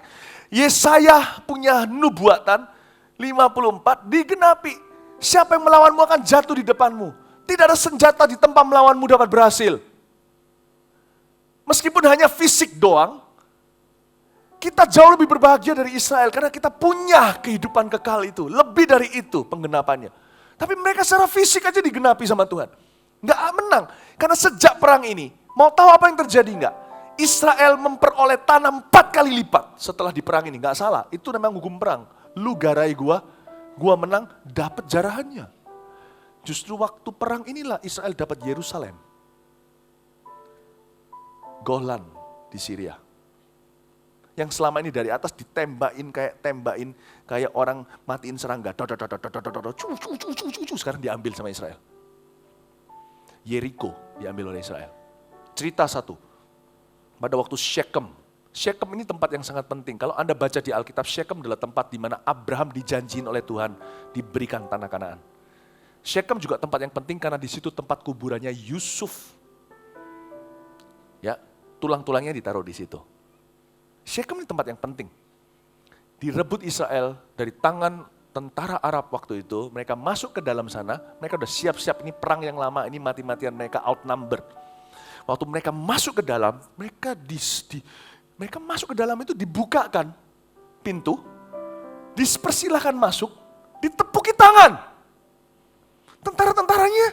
Yesaya punya nubuatan 54 digenapi. Siapa yang melawanmu akan jatuh di depanmu. Tidak ada senjata di tempat melawanmu dapat berhasil. Meskipun hanya fisik doang, kita jauh lebih berbahagia dari Israel karena kita punya kehidupan kekal itu. Lebih dari itu penggenapannya. Tapi mereka secara fisik aja digenapi sama Tuhan. Nggak menang. Karena sejak perang ini, mau tahu apa yang terjadi nggak? Israel memperoleh tanah 4 kali lipat setelah di perang ini. Nggak salah, itu memang hukum perang. Lu garai gua menang, dapat jarahannya. Justru waktu perang inilah Israel dapat Yerusalem. Golan di Syria. Yang selama ini dari atas ditembakin kayak orang matiin serangga. Sekarang diambil sama Israel. Yeriko diambil oleh Israel. Cerita 1. Pada waktu Syekhem. Syekhem ini tempat yang sangat penting. Kalau Anda baca di Alkitab, Syekhem adalah tempat di mana Abraham dijanjiin oleh Tuhan diberikan tanah Kanaan. Syekhem juga tempat yang penting karena di situ tempat kuburannya Yusuf. Ya, tulang-tulangnya ditaruh di situ. Syekhem ini tempat yang penting. Direbut Israel dari tangan tentara Arab waktu itu, mereka masuk ke dalam sana, mereka udah siap-siap, ini perang yang lama, ini mati-matian, mereka outnumbered. Waktu mereka masuk ke dalam, mereka masuk ke dalam itu dibukakan pintu, dipersilahkan masuk, ditepuki tangan. Tentara-tentaranya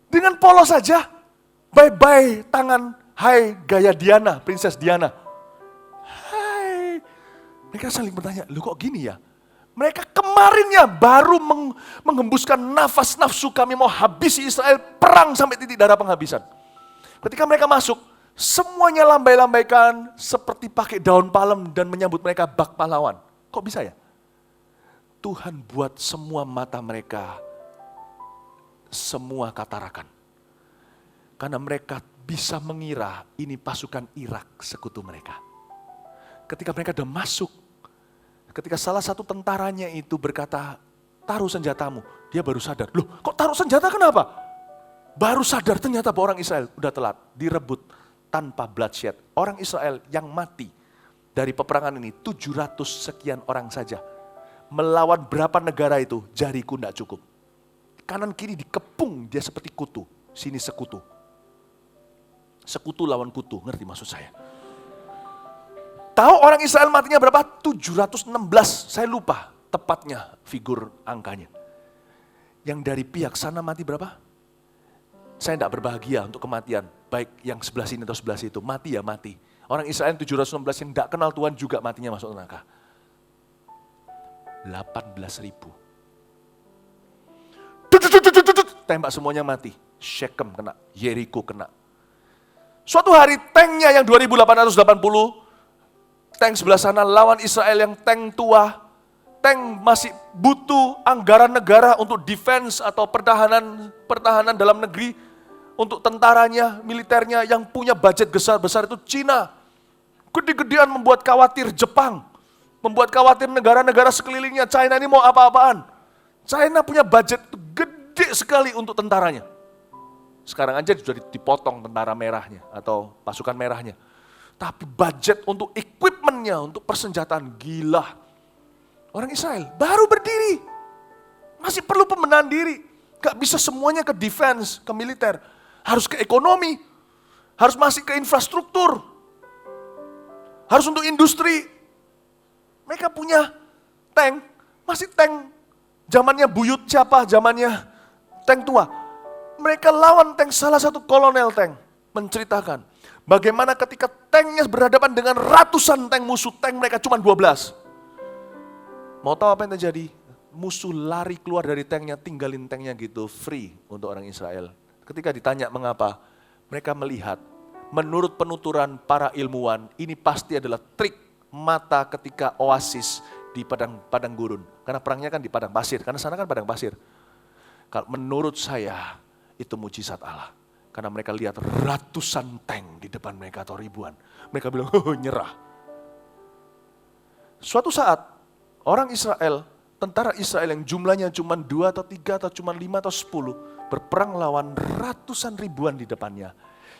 dengan polos saja, bye-bye tangan, hai gaya Diana, Princess Diana. Hai, mereka saling bertanya, lu kok gini ya? Mereka kemarinnya baru menghembuskan nafas nafsu kami mau habisi Israel, perang sampai titik darah penghabisan. Ketika mereka masuk, semuanya lambai-lambaikan seperti pakai daun palem dan menyambut mereka bak pahlawan. Kok bisa ya? Tuhan buat semua mata mereka semua katarakan. Karena mereka bisa mengira ini pasukan Irak sekutu mereka. Ketika mereka sudah masuk, ketika salah satu tentaranya itu berkata, taruh senjatamu, dia baru sadar. Loh, kok taruh senjata kenapa? Baru sadar ternyata bahwa orang Israel udah telat, direbut tanpa bloodshed. Orang Israel yang mati dari peperangan ini 700 sekian orang saja. Melawan berapa negara itu, jariku tidak cukup. Kanan kiri dikepung dia seperti kutu, sini sekutu. Sekutu lawan kutu, ngerti maksud saya? Tahu orang Israel matinya berapa? 716, saya lupa tepatnya figur angkanya. Yang dari pihak sana mati berapa? Saya tidak berbahagia untuk kematian, baik yang sebelah sini atau sebelah situ, mati ya mati. Orang Israel 716 yang tidak kenal Tuhan juga matinya masuk neraka. 18.000. Tembak semuanya mati. Shechem kena, Jericho kena. Suatu hari tanknya yang 2880, tank sebelah sana lawan Israel yang tank tua, tank masih butuh anggaran negara untuk defense atau pertahanan dalam negeri, untuk tentaranya, militernya yang punya budget besar-besar itu Cina. Gede-gedean membuat khawatir Jepang, membuat khawatir negara-negara sekelilingnya. China ini mau apa-apaan. China punya budget gede sekali untuk tentaranya. Sekarang aja sudah dipotong tentara merahnya atau pasukan merahnya. Tapi budget untuk equipmentnya, untuk persenjataan gila. Orang Israel baru berdiri. Masih perlu pembenahan diri. Gak bisa semuanya ke defense, ke militer. Harus ke ekonomi. Harus masih ke infrastruktur. Harus untuk industri. Mereka punya tank. Masih tank. Zamannya buyut siapa? Zamannya tank tua. Mereka lawan tank, salah satu kolonel tank menceritakan bagaimana ketika tanknya berhadapan dengan ratusan tank musuh, tank mereka cuma 12. Mau tahu apa yang terjadi? Musuh lari keluar dari tanknya, tinggalin tanknya gitu, free untuk orang Israel. Ketika ditanya mengapa, mereka melihat, menurut penuturan para ilmuwan, ini pasti adalah trik mata ketika oasis di padang gurun. Karena perangnya kan di padang pasir, karena sana kan padang pasir. Kalau menurut saya, itu mujizat Allah. Karena mereka lihat ratusan tank di depan mereka atau ribuan. Mereka bilang, nyerah. Suatu saat, orang Israel, tentara Israel yang jumlahnya cuma 2 atau 3 atau cuma 5 atau 10, berperang lawan ratusan ribuan di depannya.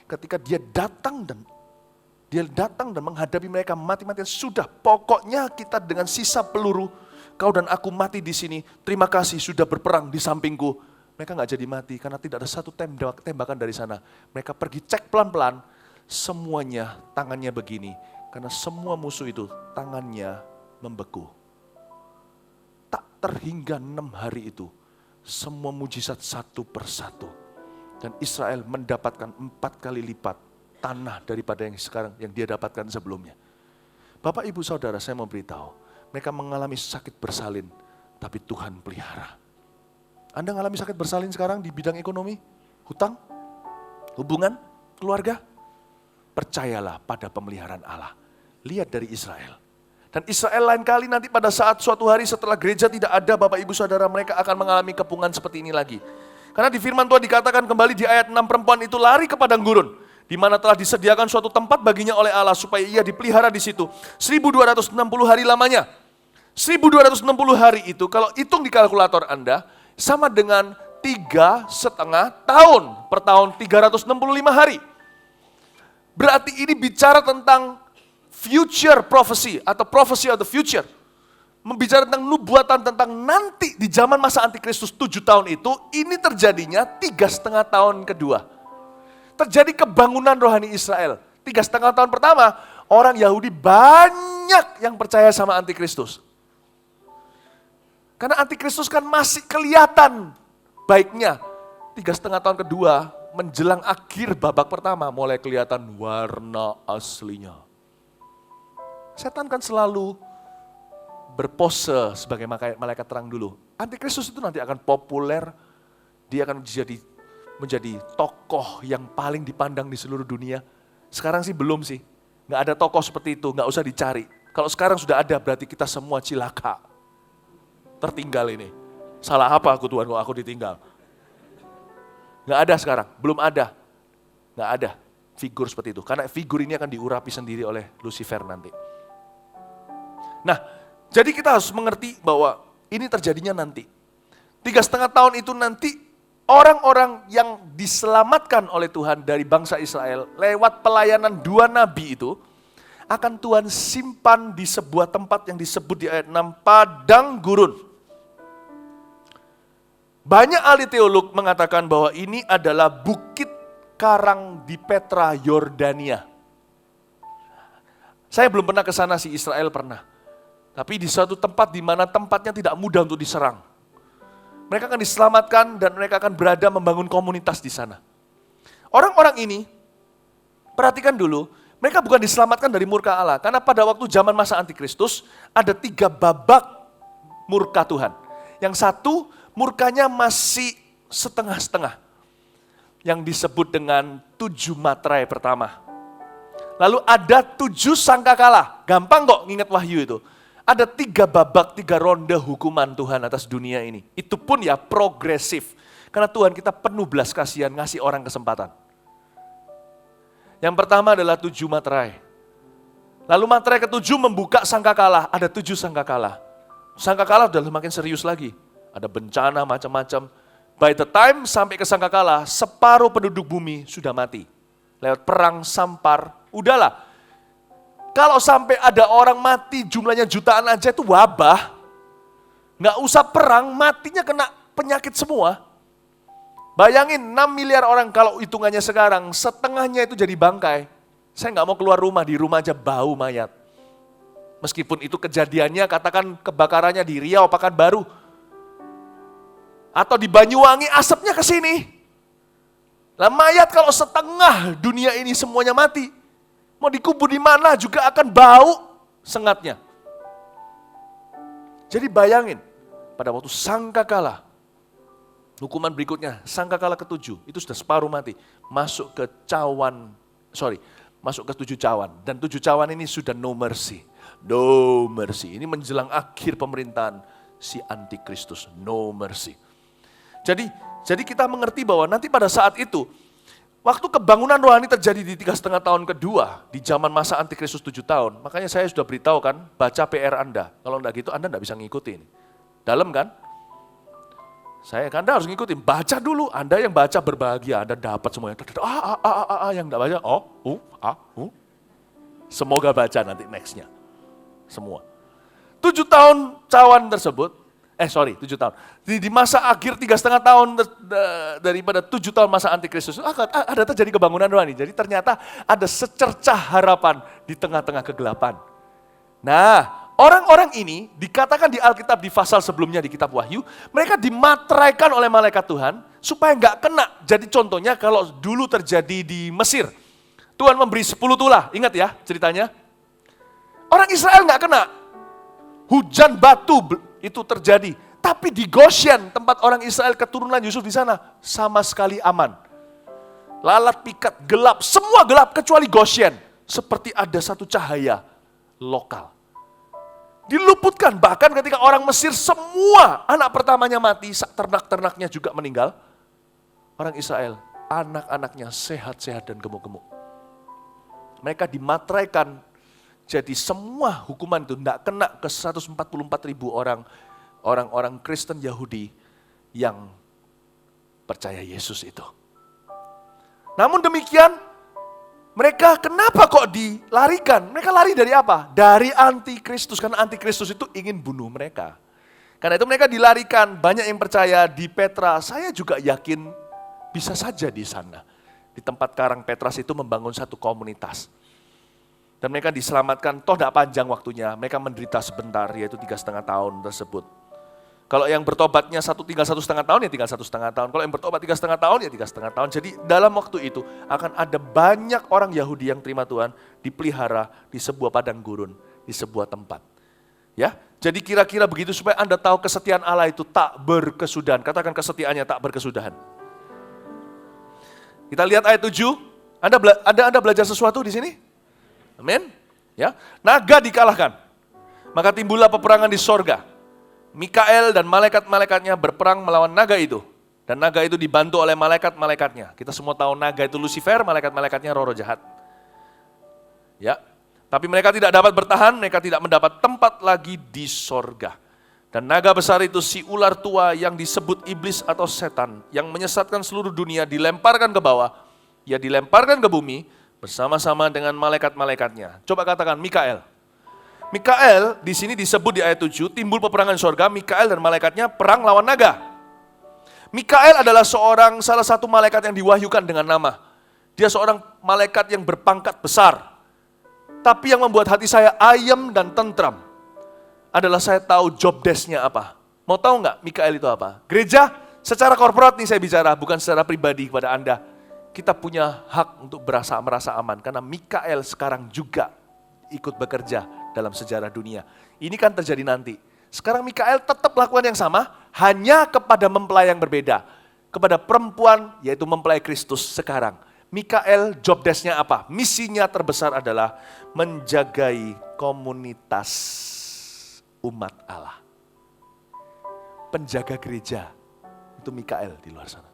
Ketika dia datang dan menghadapi mereka mati-matian, sudah pokoknya kita dengan sisa peluru, kau dan aku mati di sini, terima kasih sudah berperang di sampingku. Mereka nggak jadi mati karena tidak ada satu tembakan dari sana. Mereka pergi cek pelan-pelan, semuanya tangannya begini. Karena semua musuh itu tangannya membeku. Tak terhingga 6 hari itu, semua mujizat satu persatu. Dan Israel mendapatkan 4 kali lipat tanah daripada yang dia dapatkan sebelumnya. Bapak, Ibu, Saudara, saya mau beritahu, mereka mengalami sakit bersalin, tapi Tuhan pelihara. Anda mengalami sakit bersalin sekarang di bidang ekonomi, hutang, hubungan, keluarga? Percayalah pada pemeliharaan Allah. Lihat dari Israel. Dan Israel lain kali nanti pada saat suatu hari setelah gereja tidak ada, Bapak Ibu Saudara, mereka akan mengalami kepungan seperti ini lagi. Karena di firman Tuhan dikatakan kembali di ayat 6, perempuan itu lari ke padang gurun, di mana telah disediakan suatu tempat baginya oleh Allah supaya ia dipelihara di situ. 1260 hari lamanya. 1260 hari itu kalau hitung di kalkulator Anda, sama dengan 3,5 tahun, per tahun 365 hari. Berarti ini bicara tentang future prophecy atau prophecy of the future. Membicara tentang nubuatan tentang nanti di zaman masa antikristus 7 tahun itu, ini terjadinya 3,5 tahun kedua. Terjadi kebangunan rohani Israel. 3,5 tahun pertama, orang Yahudi banyak yang percaya sama antikristus. Karena antikristus kan masih kelihatan baiknya. 3,5 tahun kedua menjelang akhir babak pertama mulai kelihatan warna aslinya. Setan kan selalu berpose sebagai malaikat terang dulu. Antikristus itu nanti akan populer, dia akan menjadi tokoh yang paling dipandang di seluruh dunia. Sekarang sih belum sih, nggak ada tokoh seperti itu, nggak usah dicari. Kalau sekarang sudah ada berarti kita semua cilaka. Tertinggal ini. Salah apa aku Tuhan kalau aku ditinggal? Nggak ada sekarang, belum ada. Nggak ada. figur seperti itu. Karena figur ini akan diurapi sendiri oleh Lucifer nanti. Nah, jadi kita harus mengerti bahwa ini terjadinya nanti. 3,5 tahun itu nanti orang-orang yang diselamatkan oleh Tuhan dari bangsa Israel lewat pelayanan 2 nabi itu akan Tuhan simpan di sebuah tempat yang disebut di ayat 6, padang gurun. Banyak ahli teolog mengatakan bahwa ini adalah bukit karang di Petra, Yordania. Saya belum pernah ke sana sih, Israel pernah. Tapi di suatu tempat di mana tempatnya tidak mudah untuk diserang. Mereka akan diselamatkan dan mereka akan berada membangun komunitas di sana. Orang-orang ini, perhatikan dulu, mereka bukan diselamatkan dari murka Allah. Karena pada waktu zaman masa antikristus, ada 3 babak murka Tuhan. Yang satu, murkanya masih setengah-setengah. Yang disebut dengan 7 materai pertama. Lalu ada 7 sangkakala. Gampang kok nginget Wahyu itu. Ada 3 babak, 3 ronde hukuman Tuhan atas dunia ini. Itu pun ya progresif. Karena Tuhan kita penuh belas kasihan, ngasih orang kesempatan. Yang pertama adalah 7 materai. Lalu materai ke-7 membuka sangkakala, ada 7 sangkakala. Sangkakala udah makin serius lagi. Ada bencana macam-macam. By the time sampai ke sangkakala, separuh penduduk bumi sudah mati. Lewat perang, sampar, udahlah. Kalau sampai ada orang mati jumlahnya jutaan aja itu wabah. Nggak usah perang, matinya kena penyakit semua. Bayangin 6 miliar orang kalau hitungannya sekarang, setengahnya itu jadi bangkai. Saya nggak mau keluar rumah, di rumah aja bau mayat. Meskipun itu kejadiannya, katakan kebakarannya di Riau, Pekanbaru. Atau di Banyuwangi, asapnya ke sini. Lah mayat kalau setengah dunia ini semuanya mati. Mau dikubur di mana juga akan bau sengatnya. Jadi bayangin, pada waktu sangkakala, hukuman berikutnya, sangkakala ke-7, itu sudah separuh mati. Masuk ke 7 cawan. Dan 7 cawan ini sudah no mercy. No mercy. Ini menjelang akhir pemerintahan si antikristus. No mercy. Jadi kita mengerti bahwa nanti pada saat itu, waktu kebangunan rohani terjadi di 3,5 tahun kedua, di zaman masa antikristus 7 tahun, makanya saya sudah beritahu kan, baca PR Anda. Kalau enggak gitu Anda enggak bisa ngikutin. Dalam kan? Anda harus ngikutin, baca dulu. Anda yang baca berbahagia, Anda dapat semuanya. Yang enggak baca, Semoga baca nanti nextnya. Semua. 7 tahun cawan tersebut, 7 tahun. Di masa akhir 3,5 tahun daripada 7 tahun masa antikristus, ada terjadi kebangunan rohani. Jadi ternyata ada secercah harapan di tengah-tengah kegelapan. Nah, orang-orang ini dikatakan di Alkitab di pasal sebelumnya di kitab Wahyu, mereka dimateraikan oleh malaikat Tuhan supaya nggak kena. Jadi contohnya kalau dulu terjadi di Mesir, Tuhan memberi 10 tulah, ingat ya ceritanya. Orang Israel nggak kena. Hujan batu itu terjadi. Tapi di Goshen, tempat orang Israel keturunan Yusuf di sana, sama sekali aman. Lalat pikat, gelap, semua gelap kecuali Goshen. Seperti ada satu cahaya lokal. Diluputkan, bahkan ketika orang Mesir semua anak pertamanya mati, ternak-ternaknya juga meninggal. Orang Israel, anak-anaknya sehat-sehat dan gemuk-gemuk. Mereka dimateraikan, jadi semua hukuman itu tidak kena ke 144.000 orang Kristen Yahudi yang percaya Yesus itu. Namun demikian, mereka kenapa kok dilarikan? Mereka lari dari apa? Dari antikristus, karena antikristus itu ingin bunuh mereka. Karena itu mereka dilarikan, banyak yang percaya di Petra. Saya juga yakin bisa saja di sana. Di tempat karang Petras itu membangun satu komunitas. Dan mereka diselamatkan, toh tidak panjang waktunya, mereka menderita sebentar, yaitu 3,5 tahun tersebut. Kalau yang bertobatnya tinggal 1,5 tahun, ya tinggal 1,5 tahun. Kalau yang bertobat 3,5 tahun, ya 3,5 tahun. Jadi dalam waktu itu akan ada banyak orang Yahudi yang terima Tuhan, dipelihara di sebuah padang gurun, di sebuah tempat. Ya, jadi kira-kira begitu supaya Anda tahu kesetiaan Allah itu tak berkesudahan. Katakan kesetiaannya tak berkesudahan. Kita lihat ayat 7. Anda belajar sesuatu di sini? Amin. Ya, naga dikalahkan. Maka timbullah peperangan di sorga. Mikael dan malaikat-malaikatnya berperang melawan naga itu. Dan naga itu dibantu oleh malaikat-malaikatnya. Kita semua tahu naga itu Lucifer, malaikat-malaikatnya roh-roh jahat. Ya, tapi mereka tidak dapat bertahan, mereka tidak mendapat tempat lagi di sorga. Dan naga besar itu si ular tua yang disebut iblis atau setan, yang menyesatkan seluruh dunia, dilemparkan ke bawah, ya dilemparkan ke bumi, bersama-sama dengan malaikat-malaikatnya. Coba katakan Mikael. Mikael di sini disebut di ayat 7, timbul peperangan di sorga, Mikael dan malaikatnya perang lawan naga. Mikael adalah salah satu malaikat yang diwahyukan dengan nama. Dia seorang malaikat yang berpangkat besar. Tapi yang membuat hati saya ayem dan tentram adalah saya tahu job desk-nya apa. Mau tahu nggak Mikael itu apa? Gereja secara korporat nih saya bicara, bukan secara pribadi kepada Anda. Kita punya hak untuk merasa aman karena Mikael sekarang juga ikut bekerja dalam sejarah dunia. Ini kan terjadi nanti. Sekarang Mikael tetap lakukan yang sama, hanya kepada mempelai yang berbeda. Kepada perempuan, yaitu mempelai Kristus sekarang. Mikael job desk-nya apa? Misinya terbesar adalah menjagai komunitas umat Allah. Penjaga gereja, itu Mikael di luar sana.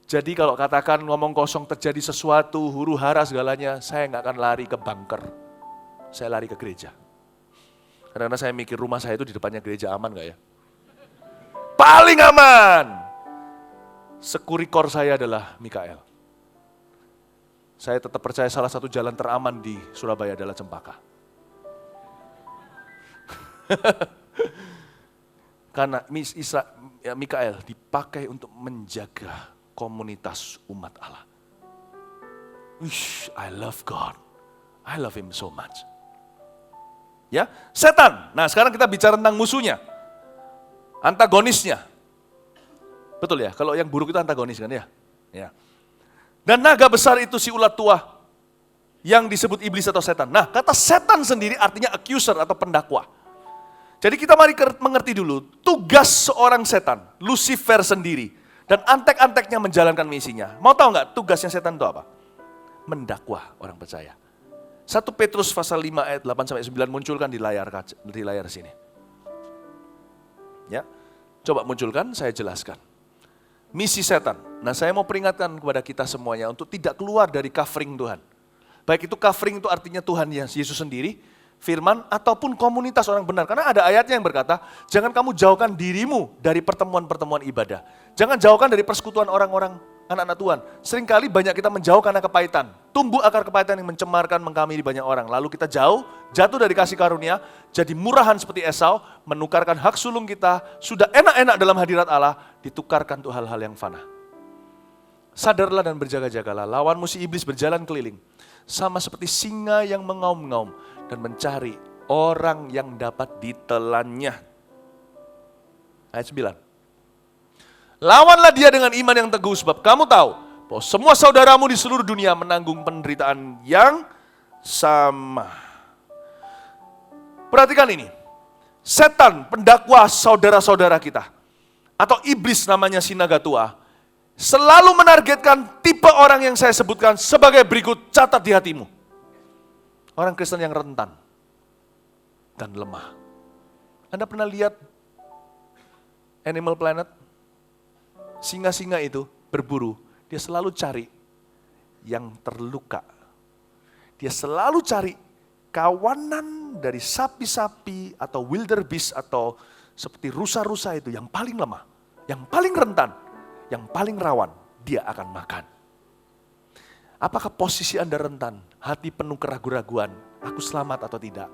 Jadi kalau katakan ngomong kosong terjadi sesuatu, huru hara segalanya, saya nggak akan lari ke bunker. Saya lari ke gereja. Karena saya mikir rumah saya itu di depannya gereja, aman gak ya? Paling aman! Sekurikor saya adalah Mikael. Saya tetap percaya salah satu jalan teraman di Surabaya adalah Cempaka. Karena Mikael dipakai untuk menjaga komunitas umat Allah. I love God. I love Him so much. Ya, setan. Nah, sekarang kita bicara tentang musuhnya. Antagonisnya. Betul ya? Kalau yang buruk itu antagonis kan ya? Ya. Dan naga besar itu si ulat tua yang disebut iblis atau setan. Nah, kata setan sendiri artinya accuser atau pendakwa. Jadi kita mari mengerti dulu tugas seorang setan, Lucifer sendiri. Dan antek-anteknya menjalankan misinya. Mau tahu nggak tugasnya setan itu apa? Mendakwa orang percaya. 1 Petrus pasal 5 ayat 8-9 munculkan di layar sini. Ya, coba munculkan, saya jelaskan. Misi setan. Nah, saya mau peringatkan kepada kita semuanya untuk tidak keluar dari covering Tuhan. Baik itu covering itu artinya Tuhan Yesus sendiri, firman, ataupun komunitas orang benar. Karena ada ayatnya yang berkata, jangan kamu jauhkan dirimu dari pertemuan-pertemuan ibadah. Jangan jauhkan dari persekutuan orang-orang anak-anak Tuhan. Seringkali banyak kita menjauh karena kepahitan. Tumbuh akar kepahitan yang mencemarkan, mengkamili banyak orang. Lalu kita jatuh dari kasih karunia, jadi murahan seperti Esau, menukarkan hak sulung kita, sudah enak-enak dalam hadirat Allah, ditukarkan untuk hal-hal yang fana. Sadarlah dan berjaga-jagalah, lawanmu si iblis berjalan keliling. Sama seperti singa yang mengaum-ngaum dan mencari orang yang dapat ditelannya. Ayat 9. Lawanlah dia dengan iman yang teguh, sebab kamu tahu bahwa semua saudaramu di seluruh dunia menanggung penderitaan yang sama. Perhatikan ini, setan pendakwa saudara-saudara kita, atau iblis namanya si naga tua, selalu menargetkan tipe orang yang saya sebutkan sebagai berikut, catat di hatimu. Orang Kristen yang rentan dan lemah. Anda pernah lihat Animal Planet? Singa-singa itu berburu, dia selalu cari yang terluka. Dia selalu cari kawanan dari sapi-sapi atau wildebeest atau seperti rusa-rusa itu yang paling lemah, yang paling rentan, yang paling rawan, dia akan makan. Apakah posisi Anda rentan? Hati penuh keraguan-raguan, aku selamat atau tidak?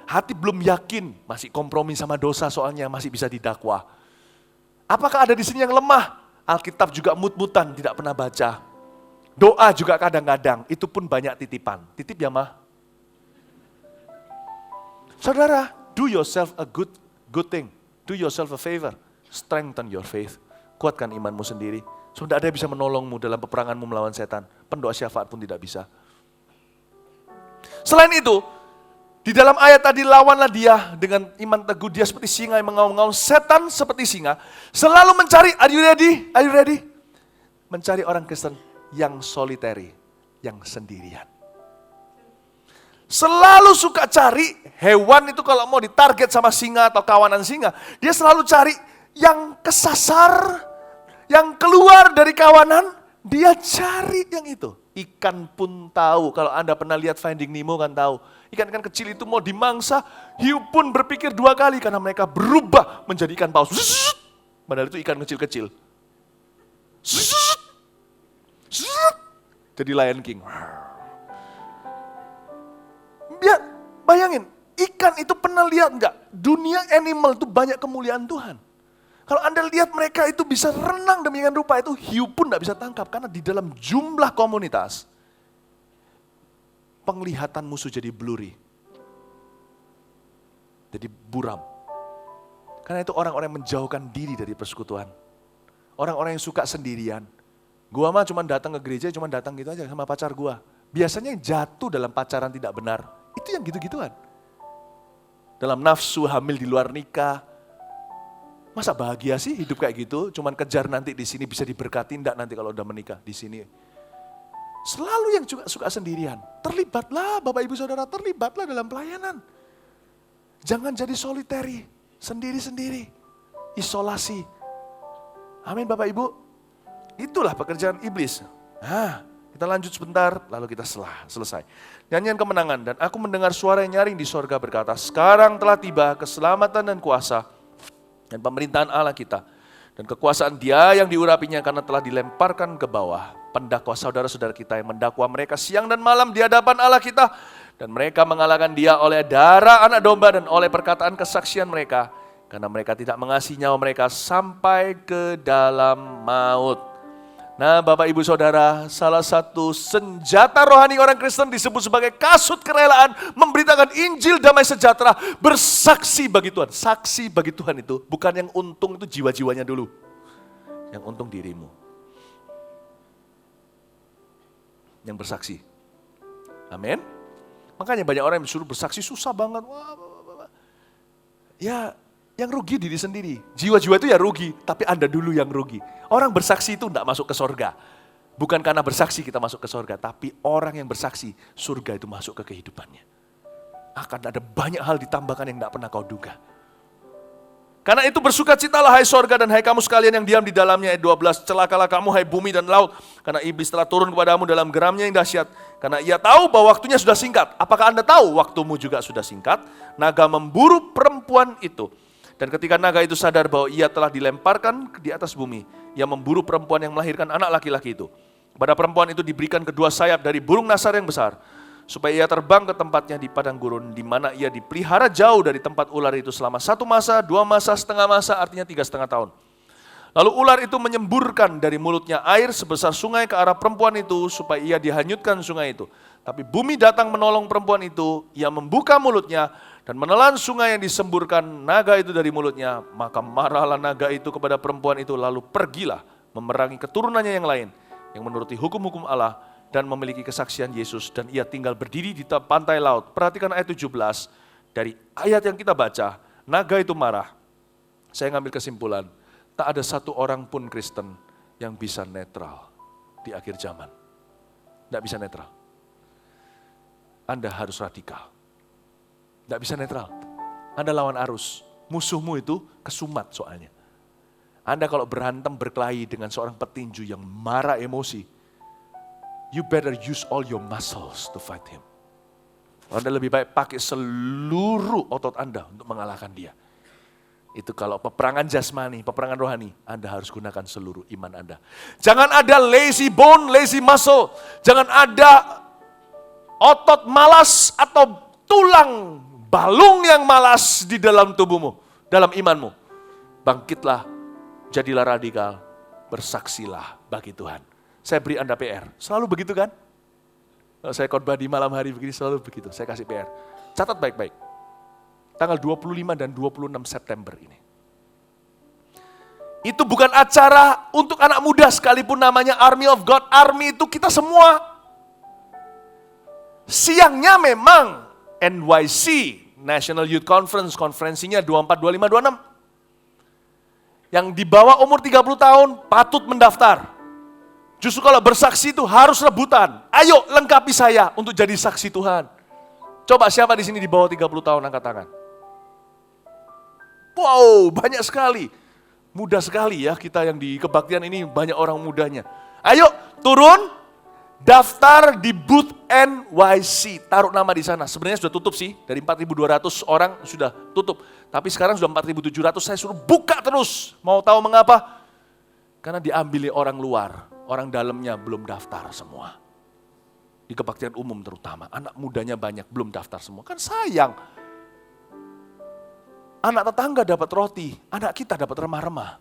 Hati belum yakin, masih kompromi sama dosa soalnya masih bisa didakwa. Apakah ada di sini yang lemah? Alkitab juga mut-mutan, tidak pernah baca. Doa juga kadang-kadang, itu pun banyak titipan. Titip ya mah. Saudara, do yourself a good thing. Do yourself a favor. Strengthen your faith. Kuatkan imanmu sendiri. Sudah ada yang bisa menolongmu dalam peperanganmu melawan setan. Pendoa syafaat pun tidak bisa. Selain itu, di dalam ayat tadi, lawanlah dia dengan iman teguh, dia seperti singa yang mengaum-ngaum. Setan seperti singa, selalu mencari, are you ready? Are you ready? Mencari orang Kristen yang solitary, yang sendirian. Selalu suka cari hewan itu kalau mau ditarget sama singa atau kawanan singa, dia selalu cari yang kesasar, yang keluar dari kawanan, dia cari yang itu. Ikan pun tahu, kalau Anda pernah lihat Finding Nemo kan tahu. Ikan-ikan kecil itu mau dimangsa, hiu pun berpikir 2 kali karena mereka berubah menjadi ikan paus. Padahal itu ikan kecil-kecil. Jadi Lion King. Biar bayangin, ikan itu pernah lihat enggak? Dunia animal itu banyak kemuliaan Tuhan. Kalau Anda lihat mereka itu bisa renang demikian rupa, itu hiu pun enggak bisa tangkap. Karena di dalam jumlah komunitas, penglihatan musuh jadi blurry. Jadi buram. Karena itu orang-orang yang menjauhkan diri dari persekutuan. Orang-orang yang suka sendirian. Gua mah cuma datang ke gereja, cuma datang gitu aja sama pacar gua. Biasanya yang jatuh dalam pacaran tidak benar, itu yang gitu-gituan. Dalam nafsu, hamil di luar nikah. Masa bahagia sih hidup kayak gitu? Cuman kejar nanti di sini bisa diberkati, enggak nanti kalau udah menikah di sini. Selalu yang juga suka sendirian. Terlibatlah Bapak Ibu Saudara, terlibatlah dalam pelayanan. Jangan jadi solitary, sendiri-sendiri. Isolasi. Amin Bapak Ibu. Itulah pekerjaan iblis. Kita lanjut sebentar, lalu kita selesai. Nyanyian kemenangan, dan aku mendengar suara yang nyaring di sorga berkata, sekarang telah tiba keselamatan dan kuasa dan pemerintahan Allah kita. Dan kekuasaan Dia yang diurapinya karena telah dilemparkan ke bawah. Pendakwa saudara-saudara kita yang mendakwa mereka siang dan malam di hadapan Allah kita. Dan mereka mengalahkan Dia oleh darah anak domba dan oleh perkataan kesaksian mereka. Karena mereka tidak mengasihi nyawa mereka sampai ke dalam maut. Nah Bapak Ibu Saudara, salah satu senjata rohani orang Kristen disebut sebagai kasut kerelaan, memberitakan Injil damai sejahtera, bersaksi bagi Tuhan. Saksi bagi Tuhan itu bukan yang untung itu jiwa-jiwanya dulu, yang untung dirimu. Yang bersaksi. Amin. Makanya banyak orang yang disuruh bersaksi susah banget. Ya, yang rugi diri sendiri. Jiwa-jiwa itu ya rugi, tapi Anda dulu yang rugi. Orang bersaksi itu tidak masuk ke sorga. Bukan karena bersaksi kita masuk ke sorga, tapi orang yang bersaksi, surga itu masuk ke kehidupannya. Akan ada banyak hal ditambahkan yang tidak pernah kau duga. Karena itu bersukacitalah hai sorga dan hai kamu sekalian yang diam di dalamnya. Ayat 12, celakalah kamu hai bumi dan laut. Karena iblis telah turun kepadamu dalam geramnya yang dahsyat. Karena ia tahu bahwa waktunya sudah singkat. Apakah Anda tahu waktumu juga sudah singkat? Naga memburu perempuan itu. Dan ketika naga itu sadar bahwa ia telah dilemparkan di atas bumi, ia memburu perempuan yang melahirkan anak laki-laki itu. Pada perempuan itu diberikan kedua sayap dari burung nasar yang besar, supaya ia terbang ke tempatnya di padang gurun, di mana ia dipelihara jauh dari tempat ular itu selama 1 masa, 2 masa, setengah masa, artinya 3,5 tahun. Lalu ular itu menyemburkan dari mulutnya air sebesar sungai ke arah perempuan itu, supaya ia dihanyutkan sungai itu. Tapi bumi datang menolong perempuan itu, ia membuka mulutnya, dan menelan sungai yang disemburkan naga itu dari mulutnya. Maka marahlah naga itu kepada perempuan itu, lalu pergilah memerangi keturunannya yang lain, yang menuruti hukum-hukum Allah, dan memiliki kesaksian Yesus. Dan ia tinggal berdiri di pantai laut. Perhatikan ayat 17, dari ayat yang kita baca, naga itu marah. Saya ngambil kesimpulan, tak ada satu orang pun Kristen yang bisa netral di akhir zaman. Tidak bisa netral. Anda harus radikal. Tidak bisa netral. Anda lawan arus. Musuhmu itu kesumat soalnya. Anda kalau berantem berkelahi dengan seorang petinju yang marah emosi, you better use all your muscles to fight him. Anda lebih baik pakai seluruh otot Anda untuk mengalahkan dia. Itu kalau peperangan jasmani, peperangan rohani, Anda harus gunakan seluruh iman Anda. Jangan ada lazy bone, lazy muscle. Jangan ada otot malas atau tulang balung yang malas di dalam tubuhmu, dalam imanmu. Bangkitlah, jadilah radikal, bersaksilah bagi Tuhan. Saya beri Anda PR, selalu begitu kan? Kalau saya khotbah di malam hari begini selalu begitu, saya kasih PR. Catat baik-baik, tanggal 25 dan 26 September ini. Itu bukan acara untuk anak muda sekalipun namanya Army of God. Army itu kita semua. Siangnya memang NYC, National Youth Conference, konferensinya 24, 25, 26. Yang di bawah umur 30 tahun patut mendaftar. Justru kalau bersaksi itu harus rebutan. Ayo lengkapi saya untuk jadi saksi Tuhan. Coba siapa di sini di bawah 30 tahun angkat tangan. Wow, banyak sekali. Muda sekali ya kita yang di kebaktian ini, banyak orang mudanya. Ayo turun, daftar di booth NYC, taruh nama di sana. Sebenarnya sudah tutup sih, dari 4.200 orang sudah tutup. Tapi sekarang sudah 4.700, saya suruh buka terus. Mau tahu mengapa? Karena diambil orang luar, orang dalamnya belum daftar semua. Di kebaktian umum terutama, anak mudanya banyak, belum daftar semua. Kan sayang. Anak tetangga dapat roti, anak kita dapat remah-remah.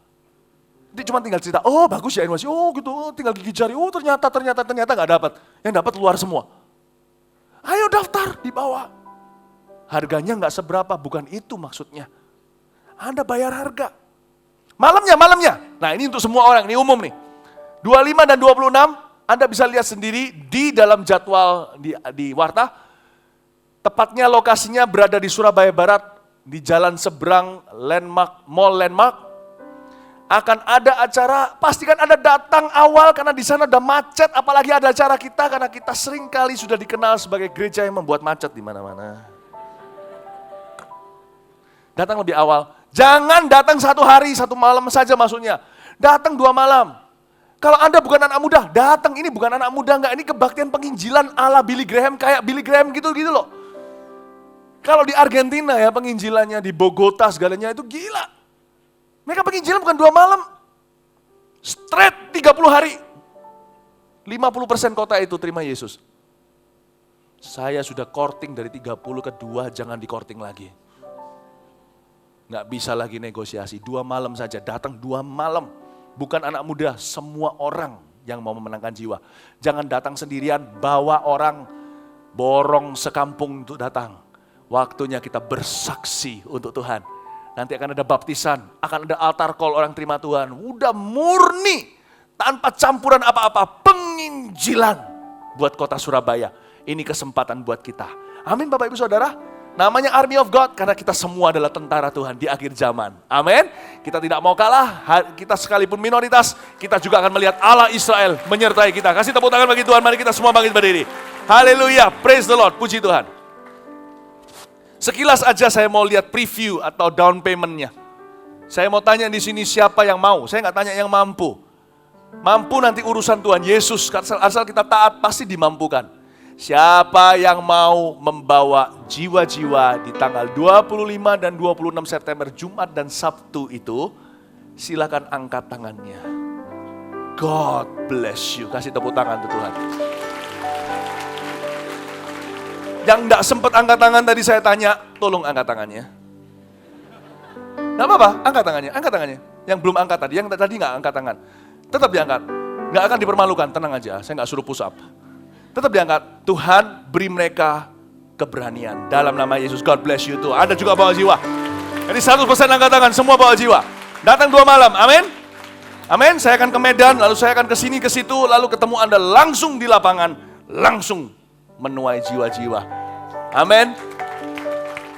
Dia cuma tinggal cerita, oh bagus ya NYC, oh gitu, oh, tinggal gigi jari, oh ternyata nggak dapat. Yang dapat luar semua. Ayo daftar, dibawa. Harganya nggak seberapa, bukan itu maksudnya. Anda bayar harga. Malamnya. Nah ini untuk semua orang, ini umum nih. 25 dan 26, Anda bisa lihat sendiri di dalam jadwal di Warta. Tepatnya lokasinya berada di Surabaya Barat, di jalan seberang Mall Landmark. Akan ada acara, pastikan Anda datang awal karena di sana udah macet, apalagi ada acara kita karena kita sering kali sudah dikenal sebagai gereja yang membuat macet di mana-mana. Datang lebih awal. Jangan datang 1 hari, 1 malam saja maksudnya. Datang 2 malam. Kalau Anda bukan anak muda, datang, ini bukan anak muda enggak, ini kebaktian penginjilan ala Billy Graham, kayak Billy Graham gitu loh. Kalau di Argentina ya penginjilannya, di Bogota segalanya itu gila. Mereka penginjilan bukan 2 malam. Straight 30 hari. 50% kota itu terima Yesus. Saya sudah courting dari 30 ke 2, jangan di courting lagi. Nggak bisa lagi negosiasi, 2 malam saja, datang 2 malam. Bukan anak muda, semua orang yang mau memenangkan jiwa. Jangan datang sendirian, bawa orang, borong sekampung untuk datang. Waktunya kita bersaksi untuk Tuhan. Nanti akan ada baptisan, akan ada altar call orang terima Tuhan. Udah murni, tanpa campuran apa-apa, penginjilan buat kota Surabaya. Ini kesempatan buat kita. Amin Bapak Ibu Saudara. Namanya Army of God karena kita semua adalah tentara Tuhan di akhir zaman. Amin. Kita tidak mau kalah, kita sekalipun minoritas, kita juga akan melihat Allah Israel menyertai kita. Kasih tepuk tangan bagi Tuhan, mari kita semua bangkit berdiri. Haleluya, praise the Lord, puji Tuhan. Sekilas aja saya mau lihat preview atau down payment-nya. Saya mau tanya di sini siapa yang mau. Saya nggak tanya yang mampu. Mampu nanti urusan Tuhan Yesus. Asal kita taat pasti dimampukan. Siapa yang mau membawa jiwa-jiwa di tanggal 25 dan 26 September Jumat dan Sabtu itu, silakan angkat tangannya. God bless you. Kasih tepuk tangan untuk Tuhan. Yang enggak sempat angkat tangan tadi saya tanya, tolong angkat tangannya. Enggak apa-apa, angkat tangannya. Yang belum angkat tadi, yang tadi enggak angkat tangan. Tetap diangkat, enggak akan dipermalukan, tenang aja, saya enggak suruh push up. Tetap diangkat, Tuhan beri mereka keberanian. Dalam nama Yesus, God bless you tuh. Ada juga bawa jiwa. Jadi 100% angkat tangan, semua bawa jiwa. Datang 2 malam, amin. Amin, saya akan ke Medan, lalu saya akan ke sini, ke situ, lalu ketemu Anda langsung di lapangan, langsung menuai jiwa-jiwa. Amin.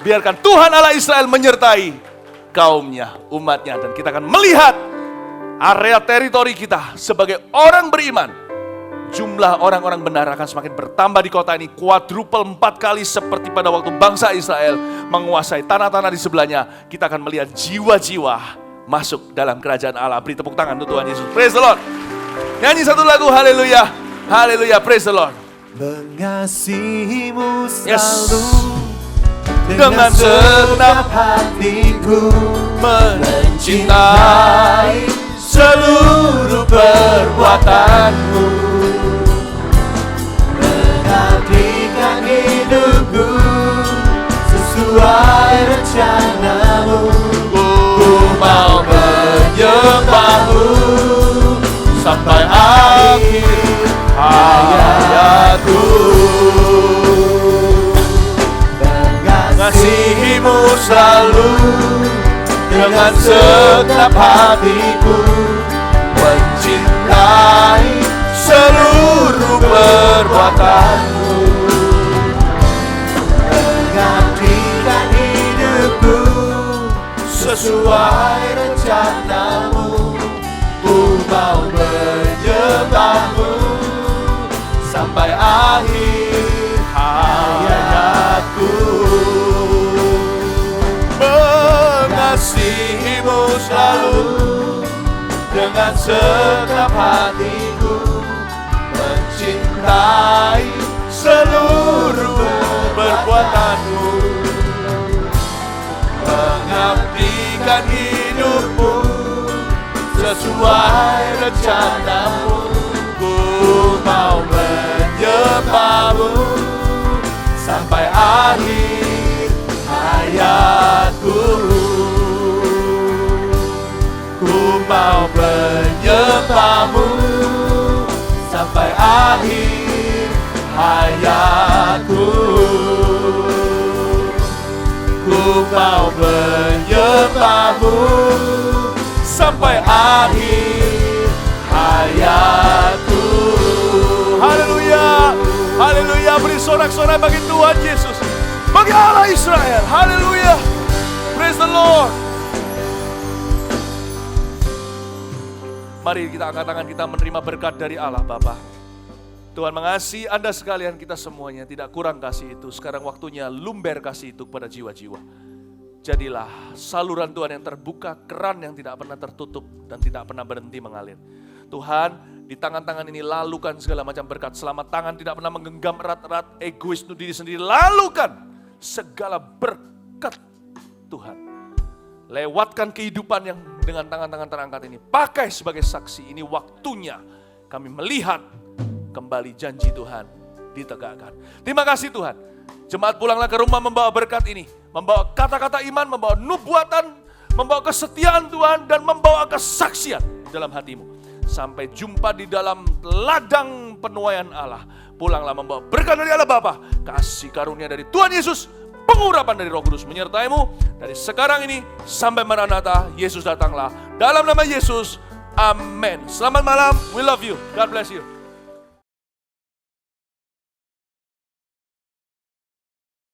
Biarkan Tuhan Allah Israel menyertai kaumnya, umatnya. Dan kita akan melihat area teritori kita sebagai orang beriman. Jumlah orang-orang benar akan semakin bertambah di kota ini. Quadruple 4 kali seperti pada waktu bangsa Israel menguasai tanah-tanah di sebelahnya. Kita akan melihat jiwa-jiwa masuk dalam kerajaan Allah. Beri tepuk tangan untuk Tuhan Yesus. Praise the Lord. Nyanyi satu lagu, haleluya. Haleluya, praise the Lord.
Mengasihimu selalu
dengan segenap
hatiku,
mencintai seluruh perbuatanmu,
mengabdikan hidupku sesuai rencanamu.
Ku mau menyembahmu sampai akhir hayatku. Mengasihimu selalu dengan segenap hatiku, mencintai seluruh perbuatanmu,
mengabdikan hidupku sesuai rencanamu. Ku mau menyembahmu sampai akhir hayatku.
mengasihimu selalu
dengan segenap hatiku, mencintai seluruh perbuatanmu, mengabdikan hidupmu sesuai rencanamu. Ku mau menyembahmu sampai akhir hayatku. Ku mau menyembahmu sampai akhir hayatku. Ku mau menyembahmu sampai akhir hayatku.
Haleluya, haleluya, beri sorak-sorai bagi Tuhan Yesus, bagi Allah Israel. Haleluya, praise the Lord. Mari kita angkat tangan, kita menerima berkat dari Allah Bapa. Tuhan mengasihi Anda sekalian, kita semuanya tidak kurang kasih itu. Sekarang waktunya lumber kasih itu kepada jiwa-jiwa. Jadilah saluran Tuhan yang terbuka, keran yang tidak pernah tertutup dan tidak pernah berhenti mengalir. Tuhan, di tangan-tangan ini lalukan segala macam berkat. Selama tangan tidak pernah menggenggam erat-erat egois untuk diri sendiri, lalukan segala berkat Tuhan. Lewatkan kehidupan yang dengan tangan-tangan terangkat ini. Pakai sebagai saksi. Ini waktunya kami melihat kembali janji Tuhan ditegakkan. Terima kasih Tuhan. Jemaat pulanglah ke rumah membawa berkat ini. Membawa kata-kata iman, membawa nubuatan, membawa kesetiaan Tuhan, dan membawa kesaksian dalam hatimu. Sampai jumpa di dalam ladang penuaian Allah. Pulanglah membawa berkat dari Allah Bapa, kasih karunia dari Tuhan Yesus, pengurapan dari Roh Kudus menyertaimu dari sekarang ini sampai Maranatha. Yesus datanglah. Dalam nama Yesus, amin. Selamat malam, we love you, God bless you.